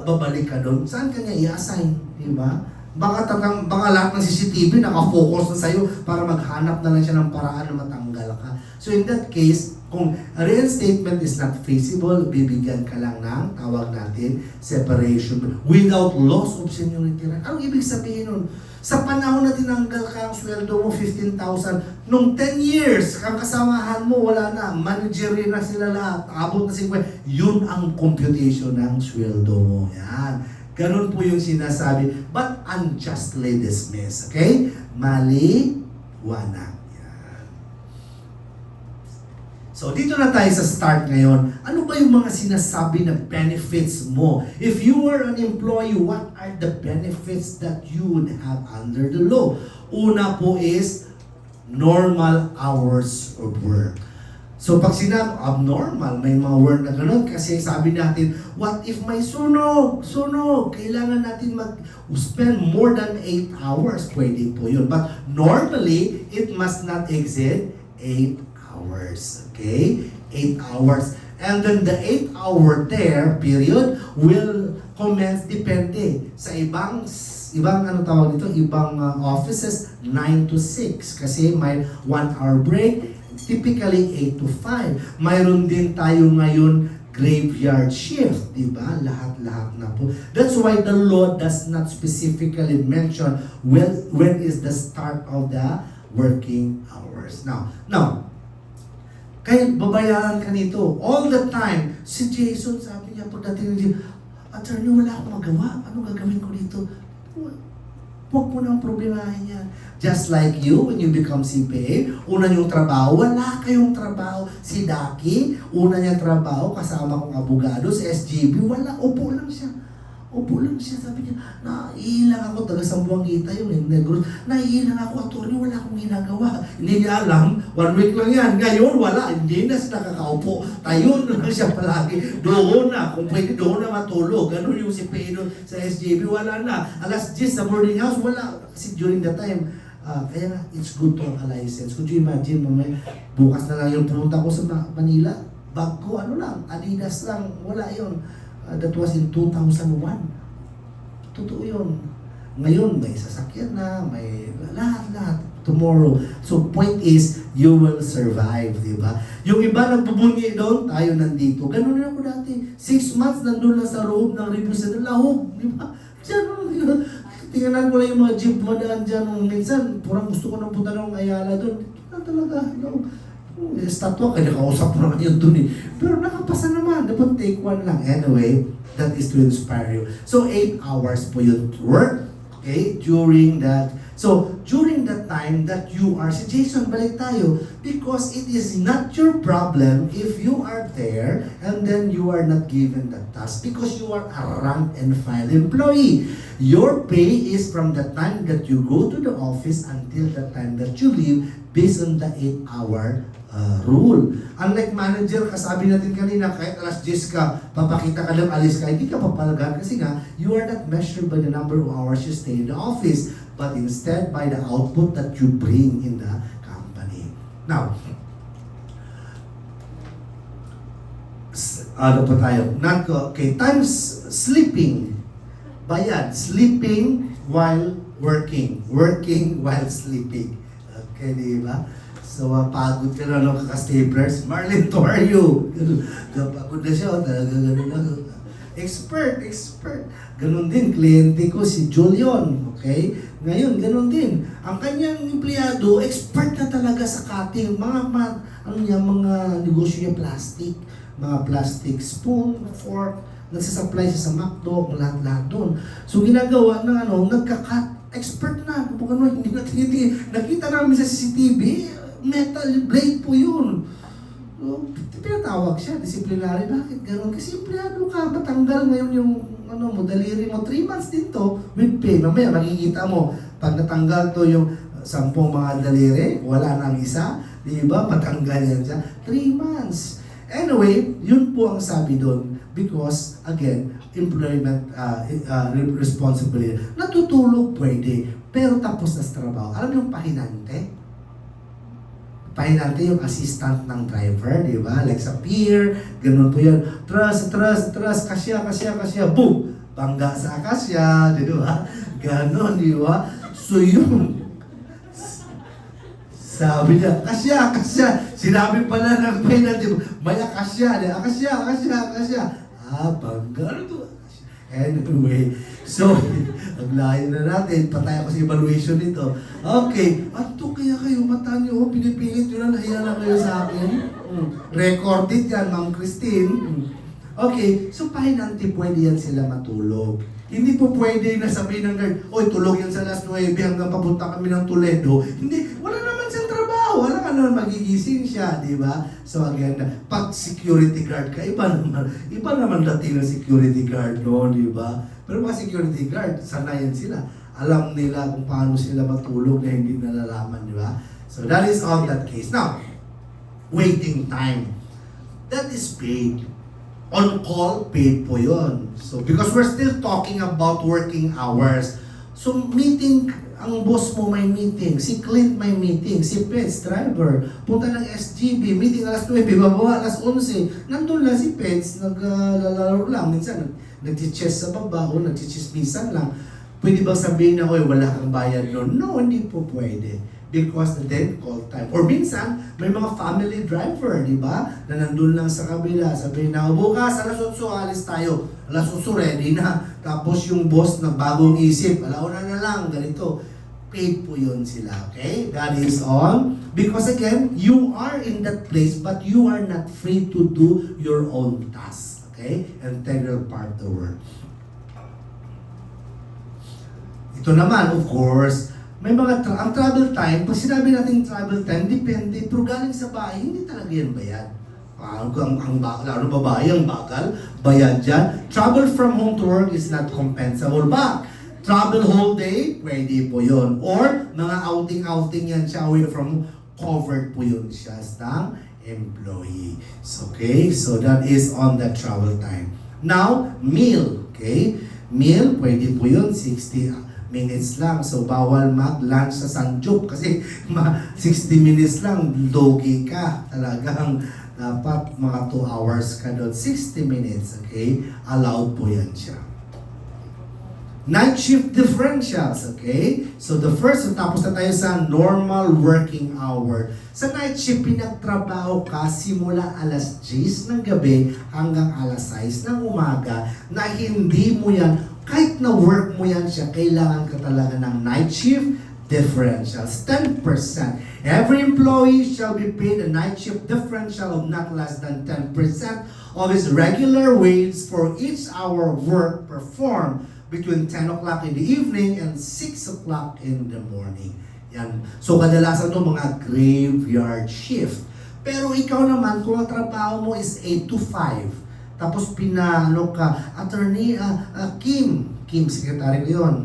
babalik ka doon? Saan ka niya i-assign? Diba? Baka lahat ng CCTV nakafocus na sa'yo para maghanap na lang siya ng paraan na matanggal ka. So in that case, kung reinstatement is not feasible, bibigyan ka lang ng tawag natin separation without loss of seniority. Anong ibig sabihin nun? Sa panahon na tinanggal ka ang sweldo mo, 15,000, nung 10 years, kang kasamahan mo, wala na, managerial na sila lahat, abot na 50, yun ang computation ng sweldo mo. Yan. Ganun po yung sinasabi, but unjustly dismissed. Okay? Maliwanag. So, dito na tayo sa start ngayon. Ano ba yung mga sinasabi na benefits mo? If you were an employee, what are the benefits that you would have under the law? Una po is normal hours of work. So, pag sinabi, abnormal, may mga word na gano'n kasi sabi natin, what if may sunog? Kailangan natin mag-spend more than 8 hours. Pwede po yun. But normally, it must not exceed 8 hours. Okay? 8 hours. And then the 8-hour period will commence depende sa ibang ano tawag dito, ibang offices 9 to 6 kasi may 1 hour break, typically 8 to 5. Mayroon din tayo ngayon graveyard shift, di ba? Lahat-lahat na po. That's why the law does not specifically mention when is the start of the working hours. Now, kahit babayaran ka nito, all the time, si Jason, sabi niya, pagdating niya, attorney, wala akong magawa. Ano gagawin ko dito? Huwag mo nang problemahin yan. Just like you, when you become CPA, una niyong trabaho, wala kayong trabaho. Si Daki, una niyang trabaho, kasama kong abogado, sa SGB, wala, upo lang siya. Sabi niya, naiilang ako, taga-Sambuangita yung negros, naiilang ako, attorney, wala akong ginagawa. Hindi niya alam, 1 week lang yan. Ngayon, wala, hindi na siya nakakaupo. Tayo na lang siya palagi. Doon na, kung pwede doon na matulog. Ganun yung si Pedro sa SJB, wala na. Alas 10 sa boarding house, wala. Kasi during that time, kaya nga, it's good to have a license. Could you imagine, bukas na lang yung pumunta ko sa Manila, bag ko, Adidas lang, wala yun. That was in 2001. Totoo yun. Ngayon, may sasakyan na, may lahat. Tomorrow. So, point is, you will survive, di ba? Yung iba nagbubunyi doon, tayo nandito. Ganun rin ako dati. 6 months nandun lang sa loob ng review center. Lahog, di ba? Diyan, tingnan ko lang yung mga jeep madaan dyan. Minsan, parang gusto ko nang punta ng Ayala doon. Talaga, estatwa, kaya nakausap mo naman yun dun eh. Pero nakapasa naman, dapat take 1 lang. Anyway, that is to inspire you. So, 8 hours po yun work, okay, during that So, during that time that you are, si Jason, balik tayo, because it is not your problem if you are there and then you are not given the task because you are a rank and file employee. Your pay is from the time that you go to the office until the time that you leave based on the 8-hour rule. Unlike manager, kasabi natin kanina, kahit alas 10 ka, papakita ka lang, alis ka, hindi ka papalagan kasi nga, you are not measured by the number of hours you stay in the office, but instead by the output that you bring in the company. Now, ano pa tayo? Okay, times sleeping. Bayad, sleeping while working. Working while sleeping. Okay, di ba? So, pagod ka na ng kaka-staplers. Marlene, to are you? Pagod na siya, talaga ganun na. Expert. Ganun din, kliyente ko si Julian. Okay? Ngayon, ganun din. Ang kanyang empleyado, expert na talaga sa cutting. Mga negosyo niya, plastic. Mga plastic spoon, fork, nagsasupply siya sa McDo, lahat-lahat doon. So, ginagawa ng nagka-cut. Expert na. Kung ano, hindi natin nakita namin sa CCTV, metal blade po yun. So, pinatawag siya, disciplinary. Bakit gano'n? Kasi empleyado ka, matanggal ngayon yung daliri mo. 3 months din to with pay. Mamaya makikita mo, pag natanggal to yung 10 mga daliri, wala nang isa, di ba? Matanggal yan siya. 3 months. Anyway, yun po ang sabi doon. Because, again, employment responsibility. Natutulog pwede, pero tapos na sa trabaho. Alam mo yung pahinante? Pahinante yung assistant ng driver, di ba? Like sa pier, ganun po yan. Trust, kasya, boom! Bangga sa kasya, di ba? Ganun, di ba? So yun. Sabi niya, kasya. Sinabi pala ng penalty, may akasya. Akasya. Bangga. Ano to? Anyway, so, ang layo na natin, patay ako sa evaluation nito. Okay, ato kaya kayo, mata nyo, pinipilit nyo na, nahiya na kayo sa akin. Recorded yan, Ma'am Christine. Okay, so pahinanti, pwede yan sila matulog. Hindi po pwede na sabihin ng guard, oy, tulog yan sa alas 9 hanggang papunta kami ng Toledo. Hindi, wala naman siyang trabaho. Wala ka naman magigising siya, di ba? So again, pag security guard ka, iba naman dating ng security guard, no, di ba? Pero mga security guard, sanayan sila. Alam nila kung paano sila matulog na hindi nalalaman, di ba? So that is on that case. Now, waiting time. That is paid. On call, paid po yun. So, because we're still talking about working hours. So, meeting, ang boss mo may meeting, si Clint may meeting, si Pets, driver, punta ng SGB, meeting alas 9, bababa alas 11, nandun lang si Pets, naglalaro lang, minsan nag-chess sa baba o nag-chismisan lang. Pwede bang sabihin na, oy, wala kang bayad doon? No, hindi po pwede. Because the then call time. Or minsan, may mga family driver, di ba? Na nandun lang sa kabila. Sabihin na, bukas, alas 8, alis tayo. Alas 8, ready na. Tapos yung boss na bagong isip, alauna na lang, ganito. Paid po yun sila, okay? That is on. Because again, you are in that place, but you are not free to do your own task, okay? Integral part of the work. Ito naman, of course, may mga ang travel time, pag sinabi natin travel time, depende, pero galing sa bahay, hindi talaga yan bayad. Lalo babae, ang bagal, bayad yan. Travel from home to work is not compensable. But, travel whole day, pwede po yun. Or, mga outing yan siya away from covered po yun siya ng employee. So, okay, so that is on the travel time. Now, meal, okay? Meal, pwede po yun, 60 minutes lang. So, bawal mag-lunch sa Sanjop kasi 60 minutes lang, logi ka. Talagang dapat mga 2 hours ka doon. 60 minutes, okay? Allowed po yan siya. Night shift differentials, okay? So, the first, tapos na tayo sa normal working hour. Sa night shift, pinagtrabaho ka simula alas 10 ng gabi hanggang alas 6 ng umaga na hindi mo yan kahit na work mo yan siya, kailangan ka talaga ng night shift differentials, 10%. Every employee shall be paid a night shift differential of not less than 10% of his regular wage for each hour work performed between 10 o'clock in the evening and 6 o'clock in the morning. Yan. So kadalasan to mga graveyard shift. Pero ikaw naman, kung ang trabaho mo is 8 to 5, tapos pinano ka, attorney, Kim, secretary ko yun.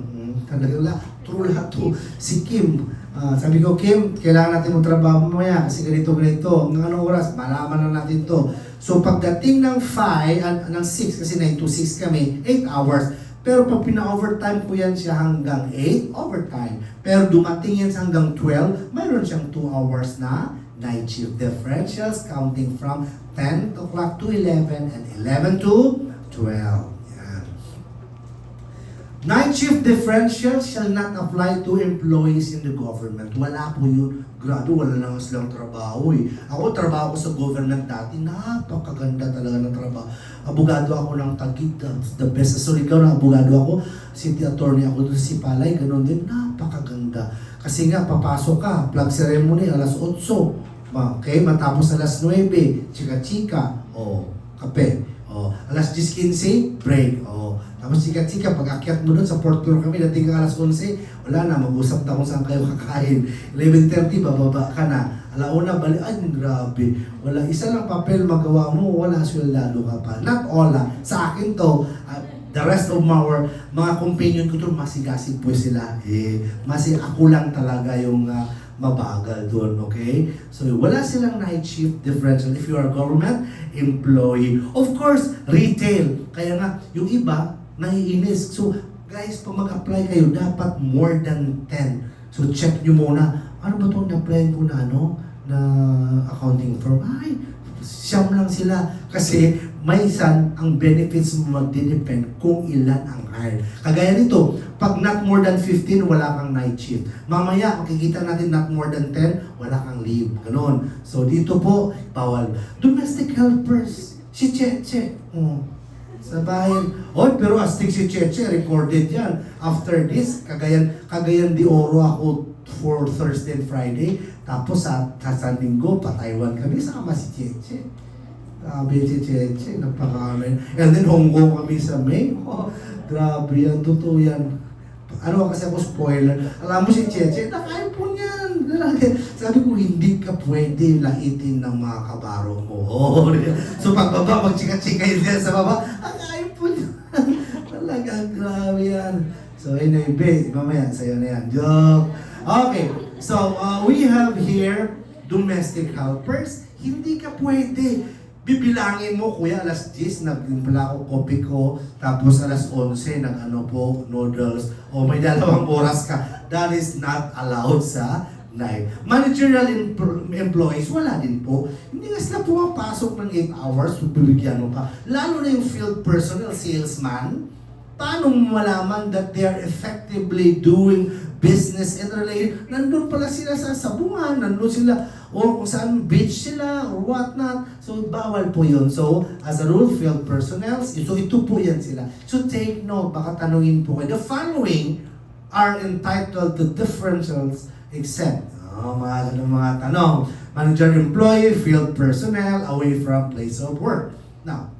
Talaga, true lahat to. Si Kim, sabi ko, Kim, kailangan natin magtrabaho mamaya kasi ganito. Ng anong oras, malaman na natin to. So pagdating ng 5, ng 6, kasi 9 to 6 kami, 8 hours. Pero pag pina-overtime ko yan siya hanggang 8, overtime. Pero dumating yan hanggang 12, mayroon siyang 2 hours na night shift differentials counting from 10 o'clock to 11 and 11 to 12. Night shift differential shall not apply to employees in the government. Wala po yun. Grabe, wala na nga silang trabaho eh. Ako, trabaho ko sa government dati, napakaganda talaga ng trabaho. Abogado ako ng Taguig, the best. Sorry, ikaw na abogado ako, city attorney ako doon sa Sipalay, ganun din, napakaganda. Kasi nga, papasok ka, flag ceremony, alas 8. Okay, matapos alas 9, chika-chika, kape. Alas 10:15, break. Tapos chika-chika, pag akyat mo doon sa 4th floor kami, dating ka alas 11, wala na, mag-usap na kung saan kayo kakain. 11:30, bababa ka na. Alauna, balik, ay, grabe. Wala, isa lang papel magawa mo, wala sweldo ka pa. Not all, sa akin to, the rest of mga companion ko to, masigasig po sila. Ako lang talaga yung mabagal doon, okay? So, wala silang night shift differential if you are a government employee. Of course, retail. Kaya nga, yung iba, naiinis. So, guys, pag mag-apply kayo, dapat more than 10. So, check nyo muna, ano ba itong na-apply ko na, na accounting firm? Ay, siyam lang sila. Kasi, maysan, ang benefits mo magdidepend kung ilan ang hire. Kagaya nito, pag not more than 15, wala kang night shift. Mamaya, makikita natin not more than 10, wala kang leave. Ganon. So, dito po, bawal. Domestic helpers, si Cheche. Sa bayan. Pero astig si Cheche, recorded yan. After this, Cagayan de Oro ako for Thursday and Friday. Tapos sa San Linggo, pa Taiwan kami. Sama si Cheche. Grabe si Cheche, napaka-amin. And then Hong Kong kami sa May. Grabe yan, totoo yan. Ano kasi ako spoiler. Alam mo si Cheche, nakain po niyan. Sabi ko, hindi ka pwede laitin ng mga kabaro mo. So pagbaba, magchika-chika yun sa baba, nakain po niyan. Talaga, grabe yan. So anyway, mamaya, sa'yo na yan. Joke. Okay, so we have here domestic helpers. Hindi ka pwede. Bibilangin mo, kuya, alas 10, nagtimpla ako, kopi ko, tapos alas 11, noodles, may 2 oras ka. That is not allowed sa night. Managerial employees, wala din po. Hindi nga sila pumapasok ng 8 hours, bibigyan mo pa. Lalo na yung field personnel, salesman, paano mo malaman that they are effectively doing business and related? Nandun pala sila sa sabungan, nandun sila, o kung saan beach sila, or whatnot. So, bawal po yun. So, as a rule, field personnel, so ito po yan sila. So, take note, baka tanungin po kayo. The following are entitled to differentials except, mga tanong. Manager, employee, field personnel, away from place of work. Now,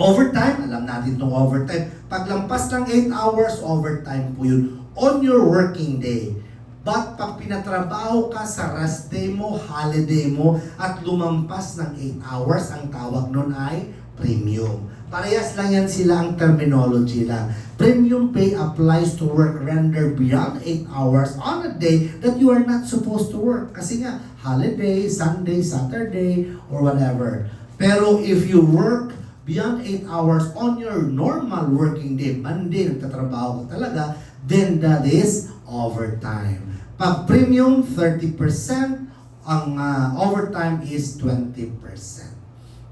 overtime, alam natin itong overtime. Paglampas ng 8 hours, overtime po yun on your working day. But pag pinatrabaho ka sa rest day mo, holiday mo, at lumampas ng 8 hours, ang tawag nun ay premium. Parehas lang yan sila, ang terminology lang. Premium pay applies to work rendered beyond 8 hours on a day that you are not supposed to work. Kasi nga, holiday, Sunday, Saturday, or whatever. Pero if you work beyond 8 hours on your normal working day, Monday, nagtatrabaho ka talaga, then that is overtime. Pag premium, 30%, ang overtime is 20%.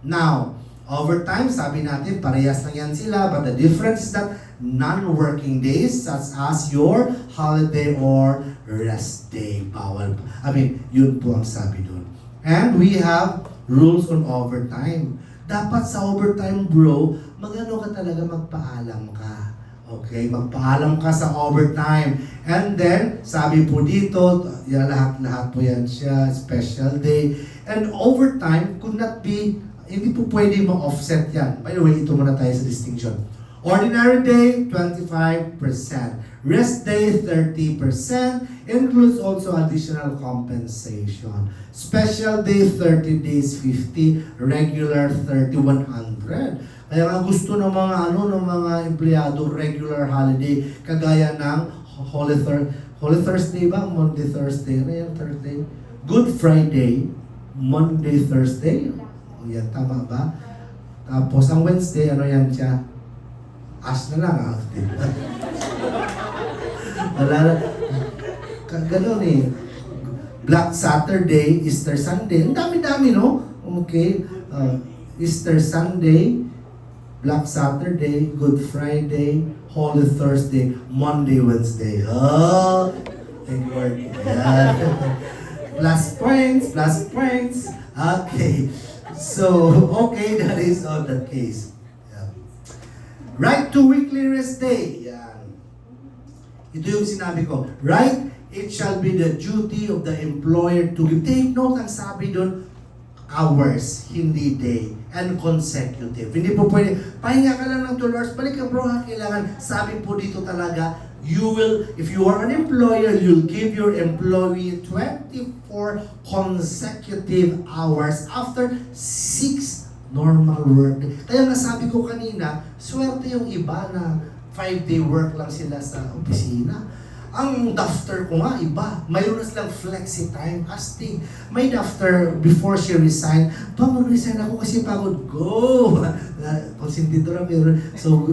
Now, overtime, sabi natin, parehas lang yan sila, but the difference is that non-working days, such as your holiday or rest day, bawal. Yun po ang sabi doon. And we have rules on overtime. Dapat sa overtime, bro, magano ka talaga, magpaalam ka. Okay, magpaalam ka sa overtime. And then, sabi po dito, lahat po yan siya, special day. And overtime could not be, hindi po pwede ma-offset yan. By the way, ito muna tayo sa distinction. Ordinary day, 25%. Rest day, 30%. Includes also additional compensation. Special day, 30 days, 50. Regular, 30, 100. Kaya nga gusto ng mga ng mga empleyado regular holiday kagaya ng Holy Thursday ba? Monday, Thursday. Ano yung Thursday? Good Friday, Monday, Thursday. O yan, tama ba? Tapos ang Wednesday, ano yan siya? Ash na lang, diba? Wala na. Ganun eh. Black Saturday, Easter Sunday. Ang dami-dami, no? Okay. Easter Sunday, Black Saturday, Good Friday, Holy Thursday, Monday, Wednesday. Oh! Thank you, Lord. Ayan. Plus points, plus points. Okay. So, okay, that is all the case. Yeah. Right to weekly rest day. Yan. Ito yung sinabi ko. Right, it shall be the duty of the employer to give. Take note, ang sabi doon, hours, hindi day, and consecutive. Hindi po pwede, pahinga ka lang ng 12 hours, balik ka bro ha, kailangan, sabi po dito talaga, you will, if you are an employer, you'll give your employee 24 consecutive hours after 6 normal work. Kaya nga sabi ko kanina, swerte yung iba na 5-day work lang sila sa opisina. Ang daftar ko nga, iba. Mayroon na silang flexi time, astig. May daftar, before she resigned, mag-resign ako kasi pagod. Go! Konsentidor ang meron. So,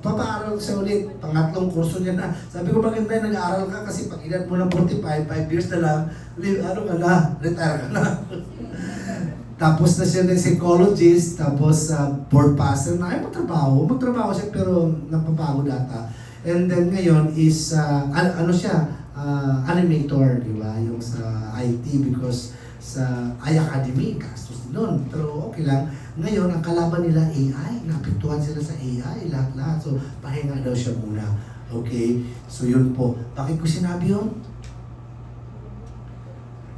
papaaral siya ulit. Pangatlong kurso niya na. Sabi ko, maganda nag-aaral ka kasi pag edad mo ng 45, 5 years na lang, retire ka na. Tapos na siya ng psychologist, tapos board passer na, ay magtrabaho siya pero napapagod ata. And then ngayon is, animator, di ba? Yung sa IT because sa iAcademy, gastos din. Pero okay lang. Ngayon, ang kalaban nila AI, napintuhan sila sa AI, lahat-lahat. So, pahinga daw siya muna. Okay? So, yun po. Bakit ko sinabi yun?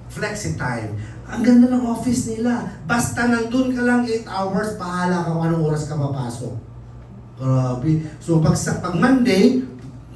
Flexi time. Ang ganda ng office nila. Basta nandun ka lang 8 hours, bahala ka kung anong oras ka papasok. Grabe. So pag Monday,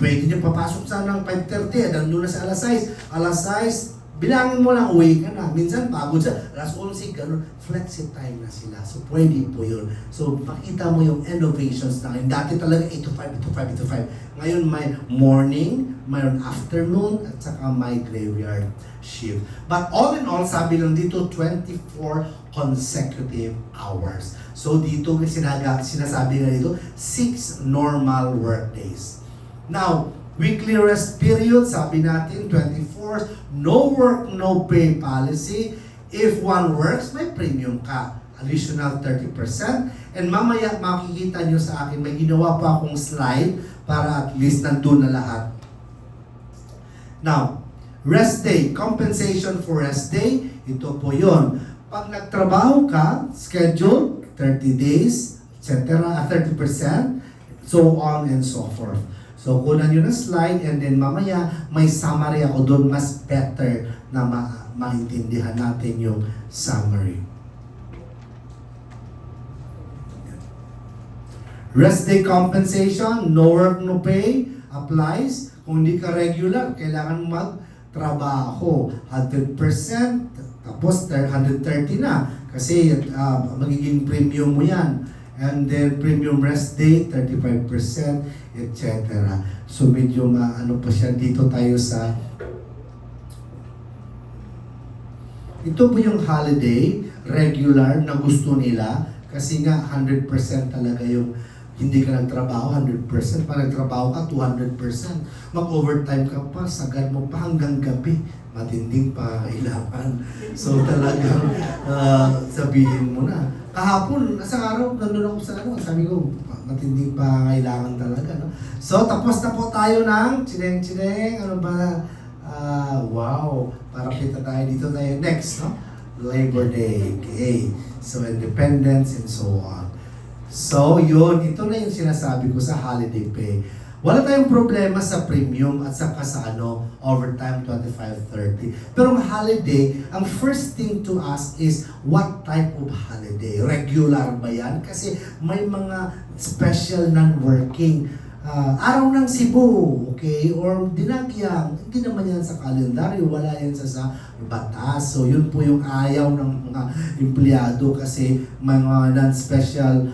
pwede niyo papasok sana ng 5:30, nandun na sa alas 6. Alas 6, bilangin mo lang, uwi ka na. Minsan pagod sa alas 11, ganun. Flexi time na sila. So pwede po yun. So makita mo yung innovations na ngayon. Dati talaga 8 to 5, 8 to 5, 8 to 5. Ngayon may morning, mayroon afternoon, at saka may graveyard shift. But all in all, sabi lang dito, 24 consecutive hours. So dito sinasabi nga dito, 6 normal work days. Now, weekly rest period, sabi natin 24, no work, no pay policy. If one works, may premium ka. Additional 30%. And mamaya makikita nyo sa akin, may ginawa pa akong slide para at least nandun na lahat. Now, rest day, compensation for rest day, ito po yon. Pag nagtrabaho ka, schedule, 30 days, etc., 30%, so on and so forth. So, kunan nyo na slide and then mamaya may summary ako doon, mas better na maintindihan natin yung summary. Rest day compensation, no work, no pay, applies. Kung hindi ka regular, kailangan magtrabaho. 100%, tapos 130 na. Kasi magiging premium mo yan. And then premium rest day, 35%, etc. So medyo ano pa siya, dito tayo sa... Ito po yung holiday, regular, na gusto nila. Kasi nga 100% talaga yung hindi ka nagtrabaho, 100%. Pag nagtrabaho ka, 200%. Mag-overtime ka pa, sagad mo pa hanggang gabi. Matinding pa kailangan. So talagang sabihin mo na. Kahapon, sa araw, nandun ako sa sabi ko, matinding pa kailangan talaga. No? So tapos na po tayo ng chineng-chineng. Ano ba? Wow. Para kita tayo dito tayo. Next, no? Labor Day. Okay. So independence and so on. So, yun, ito na yung sinasabi ko sa holiday pay. Wala tayong problema sa premium at saka sa overtime 25-30. Pero ang holiday, ang first thing to ask is what type of holiday? Regular ba yan? Kasi may mga special non-working. Araw ng Cebu, okay? Or dinagyang, hindi naman yan sa kalendaryo, wala yan sa batas. So yun po yung ayaw ng mga empleyado kasi mga special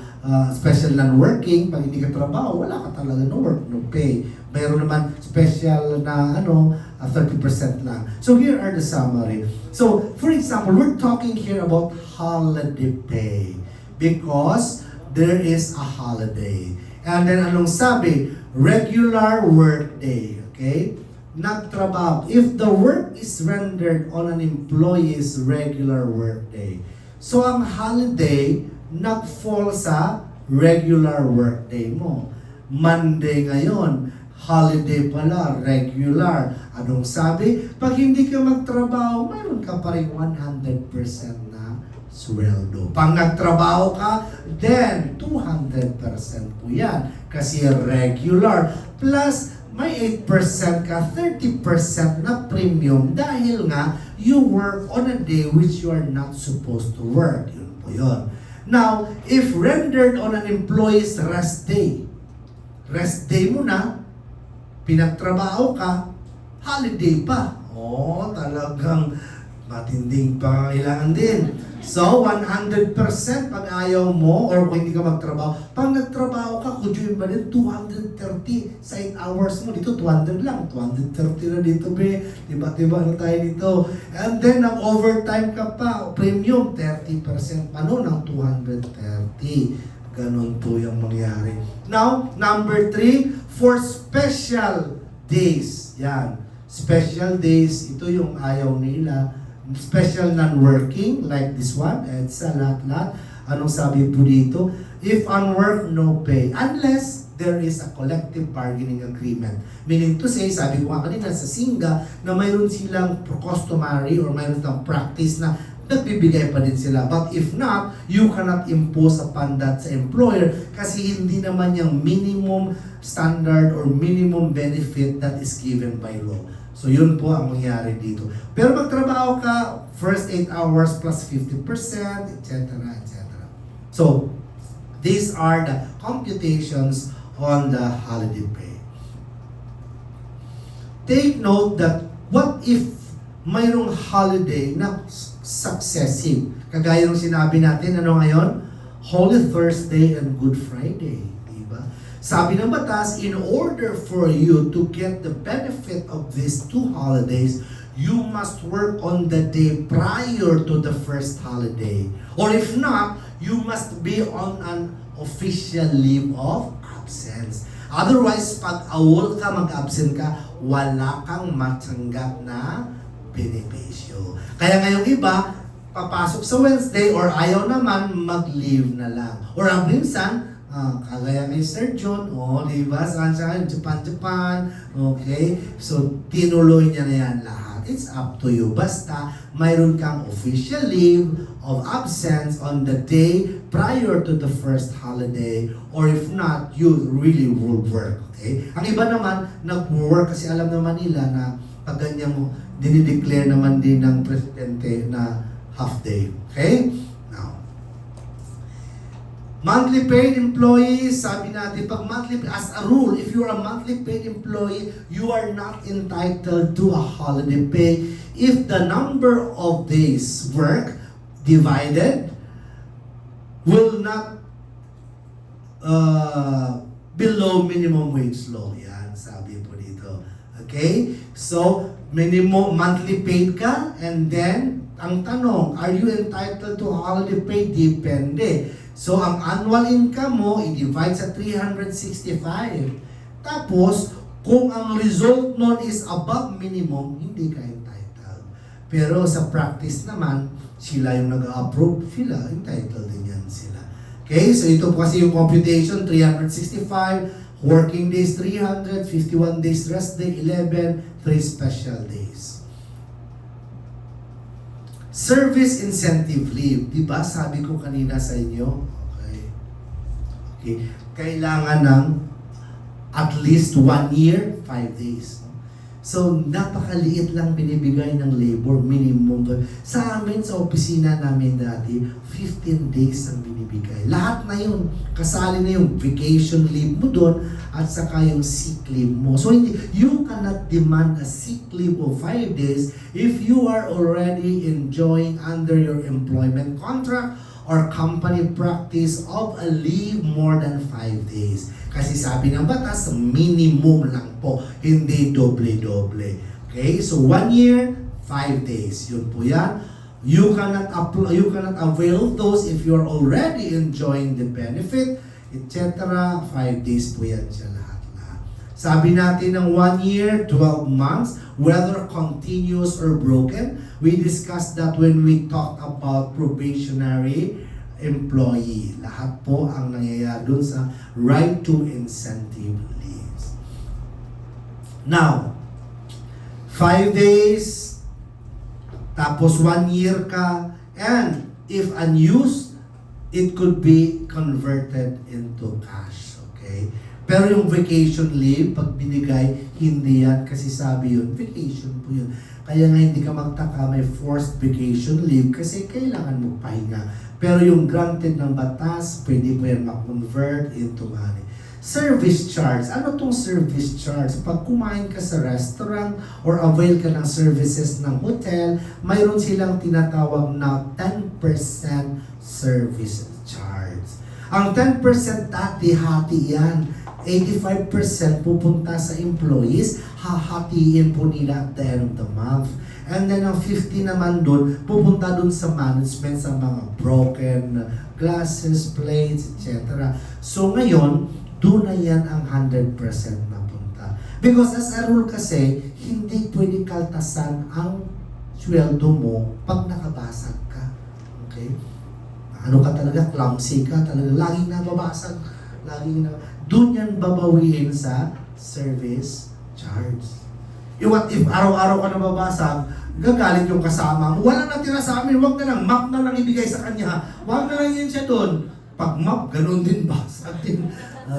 non-working, pag hindi ka trabaho, wala ka talaga no work, no pay. Mayroon naman special na 30% lang. So here are the summary. So for example, we're talking here about holiday pay because there is a holiday. And then anong sabi? Regular work day. Okay? Nagtrabaho. If the work is rendered on an employee's regular work day. So ang holiday, nag-fall sa regular work day mo. Monday ngayon, holiday pala, regular. Anong sabi? Pag hindi ka magtrabaho, mayroon ka pa rin 100% na sweldo. Pag nagtrabaho ka, then 200% po yan. Kasi regular. Plus, may 8% ka, 30% na premium dahil nga you work on a day which you are not supposed to work. Yun po yun. Now, if rendered on an employee's rest day mo na, pinagtrabaho ka, holiday pa. Oh, talagang matinding pangangailangan din. So, 100% pag ayaw mo or kung hindi ka magtrabaho. Pag nagtrabaho ka, could you imagine 230 sa 8 hours mo? Dito, 200 lang. 230 na dito, be. Diba na tayo dito. And then, ang overtime ka pa, premium, 30% pa no, ng 230. Ganun po yung mangyari. Now, number 3, for special days. Yan. Special days, ito yung ayaw nila. Special non-working, like this one, EDSA, lahat-lahat. Anong sabi po dito? If unwork, no pay. Unless there is a collective bargaining agreement. Meaning to say, sabi ko nga kanina sa Singa, na mayroon silang customary or mayroon silang practice na nagbibigay pa din sila. But if not, you cannot impose upon that sa employer kasi hindi naman yung minimum standard or minimum benefit that is given by law. So yun po ang mangyari dito. Pero magtrabaho ka, first 8 hours plus 50%, etc. etc. So, these are the computations on the holiday pay. Take note that what if mayroong holiday na successive? Kagaya ng sinabi natin, ano ngayon? Holy Thursday and Good Friday. Diba? Sabi ng batas, in order for you to get the benefit of these two holidays, you must work on the day prior to the first holiday. Or if not, you must be on an official leave of absence. Otherwise, pag awol ka, mag-absent ka, wala kang matanggap na benepisyo. Kaya ngayong iba, papasok sa Wednesday or ayaw naman, mag-leave na lang. Or ang minsan, kagaya kay Sir John, diba? Saan siya? Japan, okay? So, tinuloy niya na yan lahat. It's up to you. Basta, mayroon kang official leave of absence on the day prior to the first holiday, or if not, you really will work, okay? Ang iba naman, nag-work kasi alam naman nila na pag ganyan mo, dinideclare naman din ng presidente na half day, okay? Monthly paid employees, sabi natin, pag monthly, as a rule, if you're a monthly paid employee, you are not entitled to a holiday pay if the number of days work divided will not below minimum wage law. Yan, sabi po dito. Okay? So, minimum monthly paid ka, and then, ang tanong, are you entitled to a holiday pay? Depende. So, ang annual income mo, i-divide sa 365. Tapos, kung ang result nun is above minimum, hindi ka entitled. Pero sa practice naman, sila yung nag-approve, sila, entitled din yan sila. Okay, so ito po kasi yung computation, 365, working days 300, 51 days rest day, 11, 3 special days. Service incentive leave, di ba? Sabi ko kanina sa inyo, okay. Kailangan ng At least 1 year, 5 days. So, napakaliit lang binibigay ng labor minimum. Sa amin, sa opisina namin dati, 15 days ang binibigay. Lahat na yun. Kasali na yung vacation leave mo doon at saka yung sick leave mo. So, you cannot demand a sick leave of 5 days if you are already enjoying under your employment contract or company practice of a leave more than 5 days. Kasi sabi ng batas, minimum lang po, hindi doble-doble. Okay? So 1 year, 5 days. Yun po yan. You cannot avail those if you're already enjoying the benefit, etc. 5 days po yan siya lahat. Sabi natin ng 1 year, 12 months, whether continuous or broken. We discussed that when we talked about probationary employee. Lahat po ang nangyayari dun sa right to incentive leaves. Now, 5 days, tapos 1 year ka, and if unused, it could be converted into cash. Okay? Pero yung vacation leave, pag binigay, hindi yan. Kasi sabi yun, vacation po yun. Kaya nga hindi ka magtaka, may forced vacation leave kasi kailangan mo pahinga. Pero yung granted ng batas, pwede po yan ma-convert into money. Service charge. Ano tong service charge? Pag kumain ka sa restaurant or avail ka ng services ng hotel, mayroon silang tinatawag na 10% service charge. Ang 10% dati, hati yan. 85% pupunta sa employees, hahatiin po nila at the end of the month. And then ang 50 naman doon, pupunta doon sa management sa mga broken glasses, plates, etc. So ngayon, doon na yan ang 100% na punta. Because as a rule kasi, hindi pwede kaltasan ang sweldo mo pag nakabasag ka. Okay? Ano ka talaga? Clumsy ka talaga. Laging nababasag. Laging na. Doon yan babawiin sa service charge. What if araw-araw ka nababasag, gagalit yung kasama mo, wala natira sa amin, wag na lang, map na lang ibigay sa kanya, wag na lang yun siya doon. Pag map, ganun din basag din.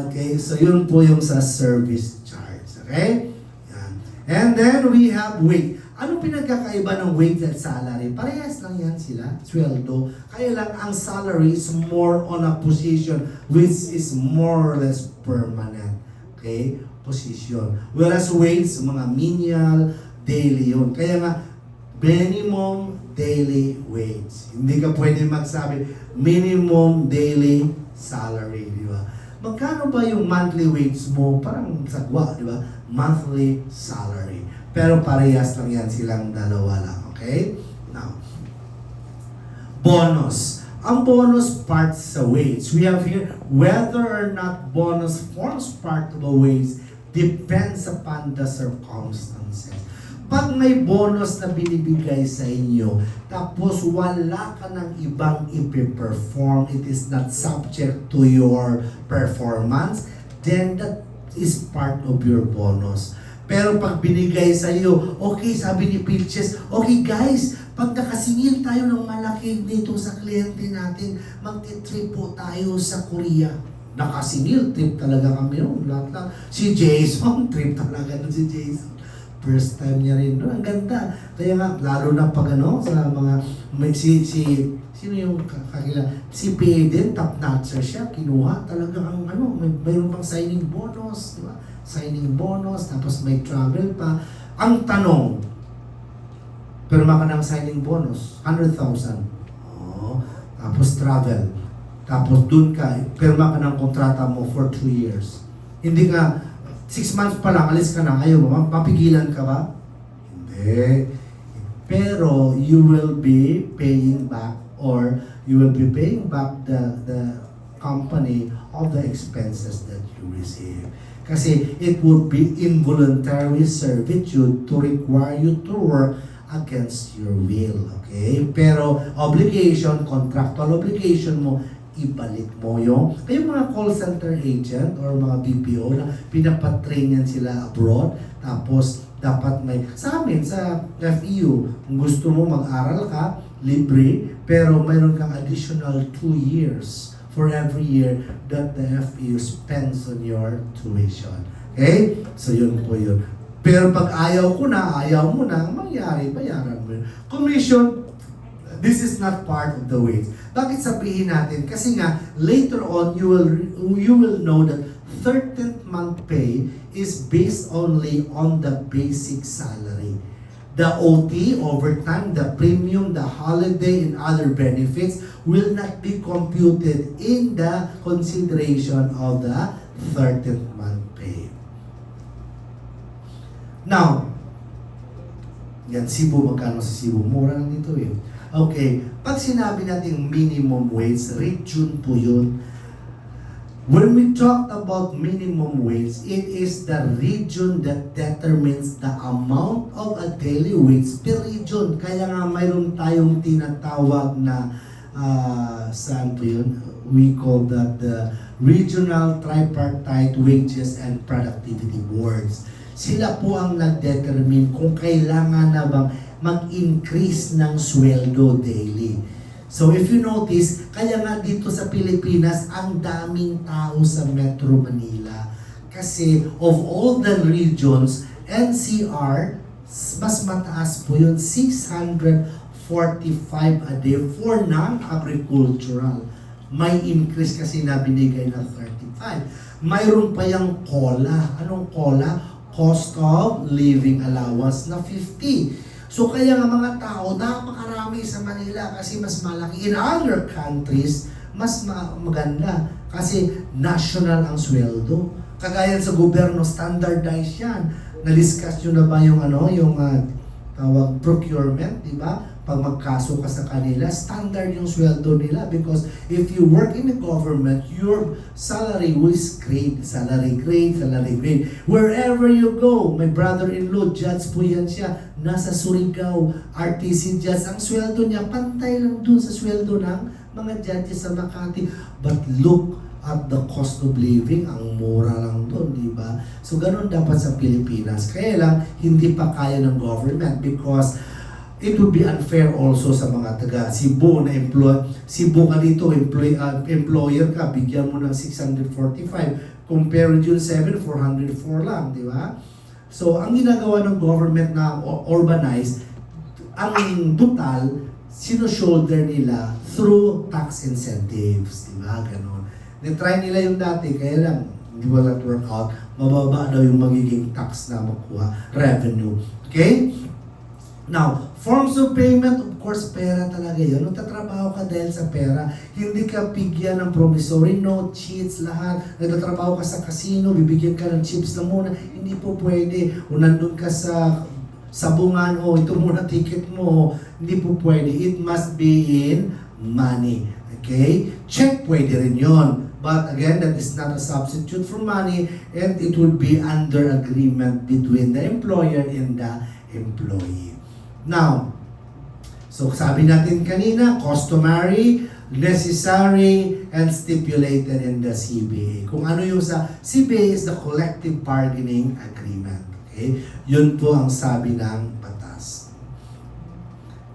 Okay, so yun po yung sa service charge. Okay? Yan. And then we have wage. Ano pinagkakaiba ng wage at salary? Parehas lang yan sila, sweldo. Kaya lang ang salary is more on a position which is more or less permanent. Okay? Position. Whereas wage, mga menial, daily yun. Kaya nga, minimum daily wage. Hindi ka pwede magsabi, minimum daily salary, di ba? Magkano ba yung monthly wage mo? Parang sagwa, di ba? Monthly salary. Pero parehas lang yan silang dalawa lang. Okay? Now, bonus. Ang bonus part sa wage. We have here, whether or not bonus forms part of a wage depends upon the circumstances. Pag may bonus na binibigay sa inyo, tapos wala ka ng ibang ipiperform, it is not subject to your performance, then that is part of your bonus. Pero pag binigay sa iyo, okay, sabi ni Pilches, okay guys, pag nakasingil tayo ng malaki dito sa kliyente natin, magti-trip po tayo sa Korea. Nakasingil, trip talaga kami noon. Lahat. Si Jason, trip talaga nun si Jason. First time niya rin doon. Ang ganda. Kaya nga, lalo na pag ano, sa mga, sino yung kakila? Si Payden, top notcher siya, kinuha talaga ang ano, mayroon pang signing bonus, di ba? Signing bonus, tapos may travel pa. Ang tanong, pirma ka ng signing bonus, 100,000. Oh, tapos travel. Tapos dun ka, pirma ka ng kontrata mo for 2 years. Hindi ka, 6 months pa lang, alis ka na, ayaw mo, mapigilan ka ba? Hindi. Pero you will be paying back or you will be paying back the company of the expenses that you receive. Kasi it would be involuntary servitude to require you to work against your will. Okay? Pero obligation, contractual obligation mo, ibalik mo yung mga call center agent or mga BPO na pinapatrain yan sila abroad. Tapos dapat may, sa amin, sa FEU, kung gusto mo mag-aral ka, libre, pero mayroon kang additional 2 years for every year that the FEU spends on your tuition. Okay? So yun po yun. Pero pag ayaw mo na, mangyari, bayaran mo yun. Commission, this is not part of the wage. Bakit sabihin natin? Kasi nga, later on, you will know that 13th month pay is based only on the basic salary. The OT, overtime, the premium, the holiday, and other benefits will not be computed in the consideration of the 13th month pay. Now, yan, Cebu, magkano sa Cebu? Mura lang dito eh. Okay, pag sinabi natin minimum wage, region po yun. When we talk about minimum wage, it is the region that determines the amount of a daily wage per region. Kaya nga mayroon tayong tinatawag na, saan po yun? We call that the Regional Tripartite Wages and Productivity Boards. Sila po ang nag-determine kung kailangan na bang mag-increase ng sweldo daily. So if you notice, kaya nga dito sa Pilipinas, ang daming tao sa Metro Manila. Kasi of all the regions, NCR, mas mataas po yun, 645 a day for non-agricultural. May increase kasi na binigay na 35. Mayroon pa yung COLA. Anong COLA? Cost of Living Allowance na 50. So kaya nga mga tao, napakarami sa Manila kasi mas malaki. In other countries, mas maganda kasi national ang sweldo. Kagaya sa gobyerno, standardized yan. Na-discuss nyo na ba yung tawag procurement, di ba? Pag magkaso ka sa kanila, standard yung sweldo nila because if you work in the government, your salary is grade, salary grade. Wherever you go, my brother-in-law, judge po yan siya, nasa Surigao, RTC judge, ang sweldo niya, pantay lang dun sa sweldo ng mga judges sa Makati. But look at the cost of living, ang mura lang dun, di ba? So ganun dapat sa Pilipinas. Kaya lang, hindi pa kaya ng government because it would be unfair also sa mga taga Cebu na Cebu ka dito, employer ka, bigyan mo ng 645. Compare June 7, 404 lang, di ba? So, ang ginagawa ng government na urbanized, ang total, sino-shoulder nila through tax incentives, di ba? Ganon. Try nila yung dati, kaya lang, hindi wala work out, mababa daw yung magiging tax na makuha, revenue. Okay? Now, forms of payment, of course, pera talaga yun. Nagtatrabaho ka dahil sa pera. Hindi ka bigyan ng promissory note, cheats, lahat. Nagtatrabaho ka sa casino, bibigyan ka ng chips na muna. Hindi po pwede. O nandun ka sa sabungan, o ito muna ticket mo. Hindi po pwede. It must be in money. Okay? Check pwede rin yun. But again, that is not a substitute for money and it would be under agreement between the employer and the employee. Now, so sabi natin kanina, customary, necessary, and stipulated in the CBA. Kung ano yung sa CBA is the collective bargaining agreement. Okay? Yun po ang sabi ng batas.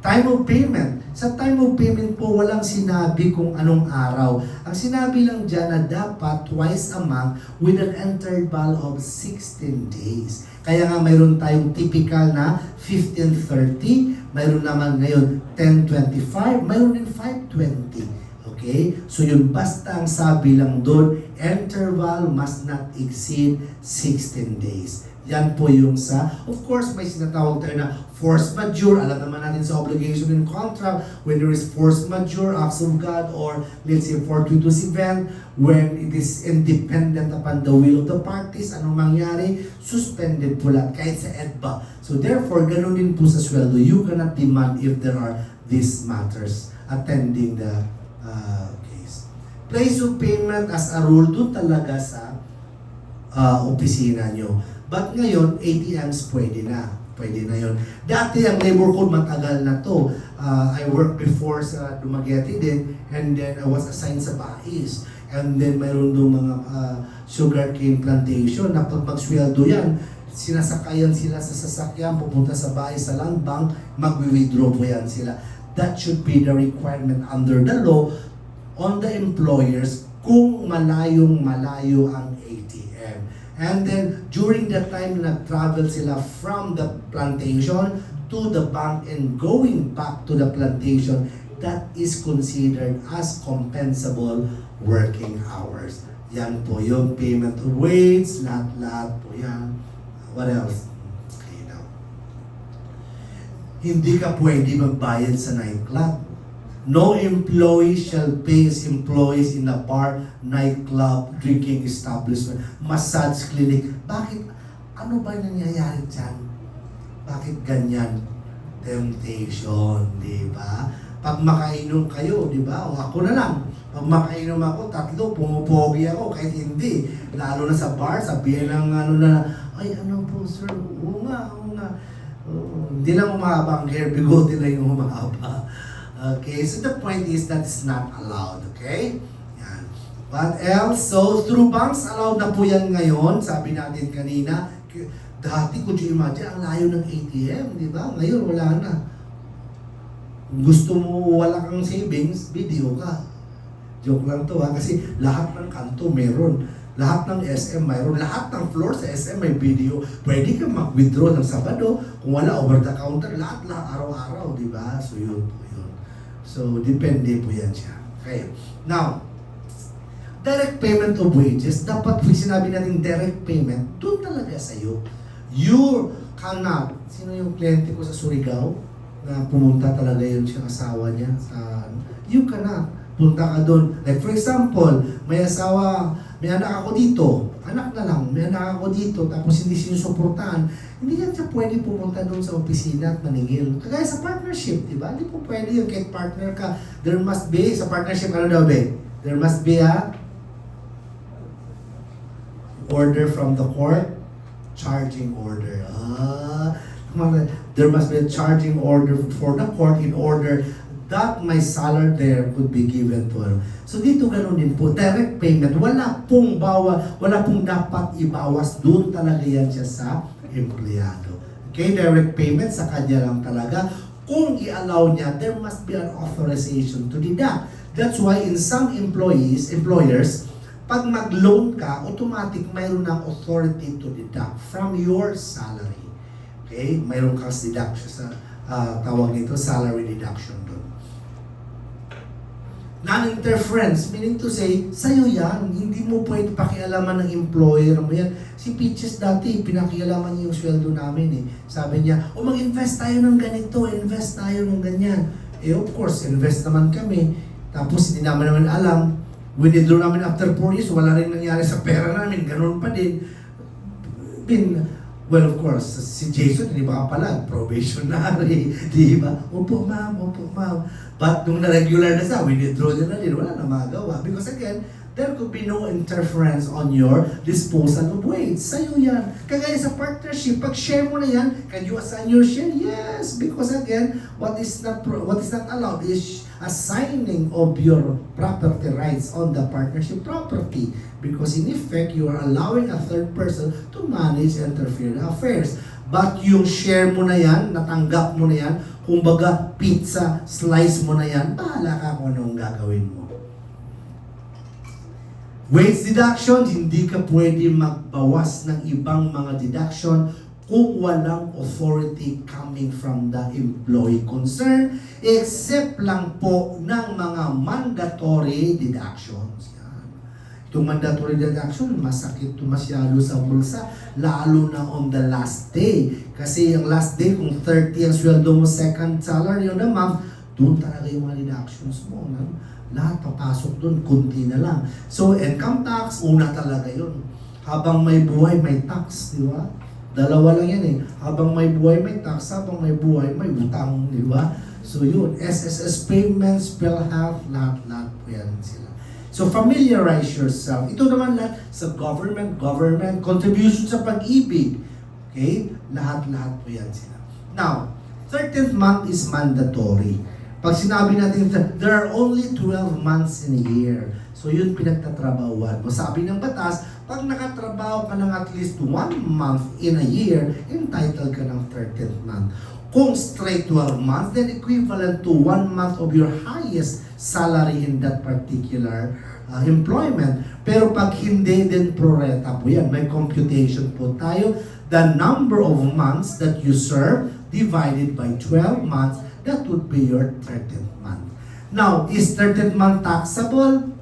Time of payment. Sa time of payment po, walang sinabi kung anong araw. Ang sinabi lang dyan na dapat twice a month with an interval of 16 days. Kaya nga mayroon tayong typical na 15:30, mayroon naman ngayon 10:25, mayroon din 5:20. Okay? So yun, basta ang sabi lang doon, interval must not exceed 16 days. Yan po yung sa, of course, may sinatawag tayo na force majeure. Alam naman natin sa obligation and contract, when there is force majeure, acts of God, or let's say fortuitous event, when it is independent upon the will of the parties, anong mangyari? Suspended po lahat, kahit sa EDBA. So therefore, ganun din po sa sweldo. You cannot demand if there are these matters attending the case. Place of payment as a rule, doon talaga sa opisina nyo. But ngayon, ATMs pwede na. Pwede na yon. Dati ang labor code matagal na to. I worked before sa Dumaguete din and then I was assigned sa Bais. And then mayroon doon mga sugarcane plantation na pag magsweldo yan, sinasakayan sila sa sasakyan, pupunta sa bahay sa land bank, mag-withdraw po yan sila. That should be the requirement under the law on the employers kung malayong malayo ang ATM. And then, during that time, nag-travel sila from the plantation to the bank and going back to the plantation, that is considered as compensable working hours. Yan po yung payment of wage, lahat-lahat po yan. What else? Okay, now. Hindi ka pwede magbayad sa nightclub. No employee shall pay his employees in a bar, nightclub, drinking establishment, massage clinic. Bakit? Ano ba nangyayari dyan? Bakit ganyan? Temptation, di ba? Pag makainom kayo, di ba? O ako na lang. Pag makainom ako, 3, pumupogi ako, kahit hindi. Lalo na sa bar, sabihin ng ano na, ay ano po sir, oo nga. Hindi lang umahaba ang hair, bigote na yung umahaba. Okay, so the point is that it's not allowed, okay? Yan. What else? So, through banks, allowed na po yan ngayon. Sabi natin kanina, dati, could you imagine, ang layo ng ATM, di ba? Ngayon, wala na. Gusto mo wala kang savings, video ka. Joke lang to ha, kasi lahat ng kanto meron. Lahat ng SM mayroon. Lahat ng floor sa SM may video. Pwede kang mag-withdraw ng Sabado. Kung wala, over the counter, lahat araw-araw, di ba? So, yun po yun. So, depende po yan siya. Okay. Now, direct payment of wages, dapat pag sinabi natin direct payment, doon talaga sa'yo. You cannot, sino yung kliyente ko sa Surigao, na pumunta talaga yun siya asawa niya, you cannot, punta ka doon. Like for example, may asawa, may anak ako dito, anak na lang, may anak ako dito, tapos hindi sinusuportahan, hindi yan siya pwede pumunta doon sa opisina at maningil. Kagaya sa partnership, di ba? Hindi po pwede yung kahit partner ka. There must be, sa partnership, ano daw ba? There must be a order from the court, charging order. There must be a charging order for the court in order that my salary there could be given to her. So dito ganun din po, direct payment, wala pong dapat ibawas, doon talaga yan siya sa empleyado. Okay, direct payment sa kanya lang talaga. Kung i-allow niya, there must be an authorization to deduct. That's why in some employers, pag mag-loan ka, automatic mayroon ng authority to deduct from your salary. Okay, mayroon kang deduction sa tawag nito, salary deduction doon. Non-interference, meaning to say, sa'yo yan, hindi mo pwede pakialaman ng employer mo yan. Si Peaches dati, pinakialaman niya yung sweldo namin eh. Sabi niya, mag-invest tayo ng ganito, invest tayo ng ganyan. Eh of course, invest naman kami. Tapos hindi naman alam, withdraw namin after 4 years, wala rin nangyari sa pera namin, ganun pa din. Well, of course, si Jason, hindi makapalag, probationary, di ba? Opo, ma'am. But nung na-regular na siya, withdraw niya na din, wala na magawa. Because again, there could be no interference on your disposal of wage. Sa'yo yan. Kagaya sa partnership, pag share mo na yan, can you assign your share? Yes, because again, what is not allowed is assigning of your property rights on the partnership property. Because in effect, you are allowing a third person to manage and interfere in affairs. But yung share mo na yan, natanggap mo na yan, kumbaga pizza, slice mo na yan, bahala ka kung anong gagawin mo. Wage deduction, hindi ka pwede magbawas ng ibang mga deduction kung walang authority coming from the employee concerned, except lang po ng mga mandatory deductions. Itong mandatory deduction, masakit ito masyado sa bulsa, lalo na on the last day. Kasi yung last day, kung 30 ang sweldo mo, second salary yun na month, doon talaga yung mga deductions mo. No? Lahat papasok doon, kunti na lang. So, income tax, una talaga yun. Habang may buhay, may tax, di ba? Dalawa lang yan eh. Habang may buhay, may tax. Habang may buhay, may utang, di ba? So, yun. SSS payments, PhilHealth, lahat po yan sila. So, familiarize yourself. Ito naman lahat sa government, contribution sa pag-ibig. Okay? Lahat po yan sila. Now, 13th month is mandatory. Pag sinabi natin, there are only 12 months in a year. So, yun pinagtatrabahuan mo. Sabi ng batas, pag nakatrabaho ka ng at least 1 month in a year, entitled ka ng 13th month. Kung straight 12 months, then equivalent to 1 month of your highest salary in that particular employment. Pero pag hindi din prorata po yan, may computation po tayo. The number of months that you serve divided by 12 months, that would be your 13th month. Now, is 13th month taxable?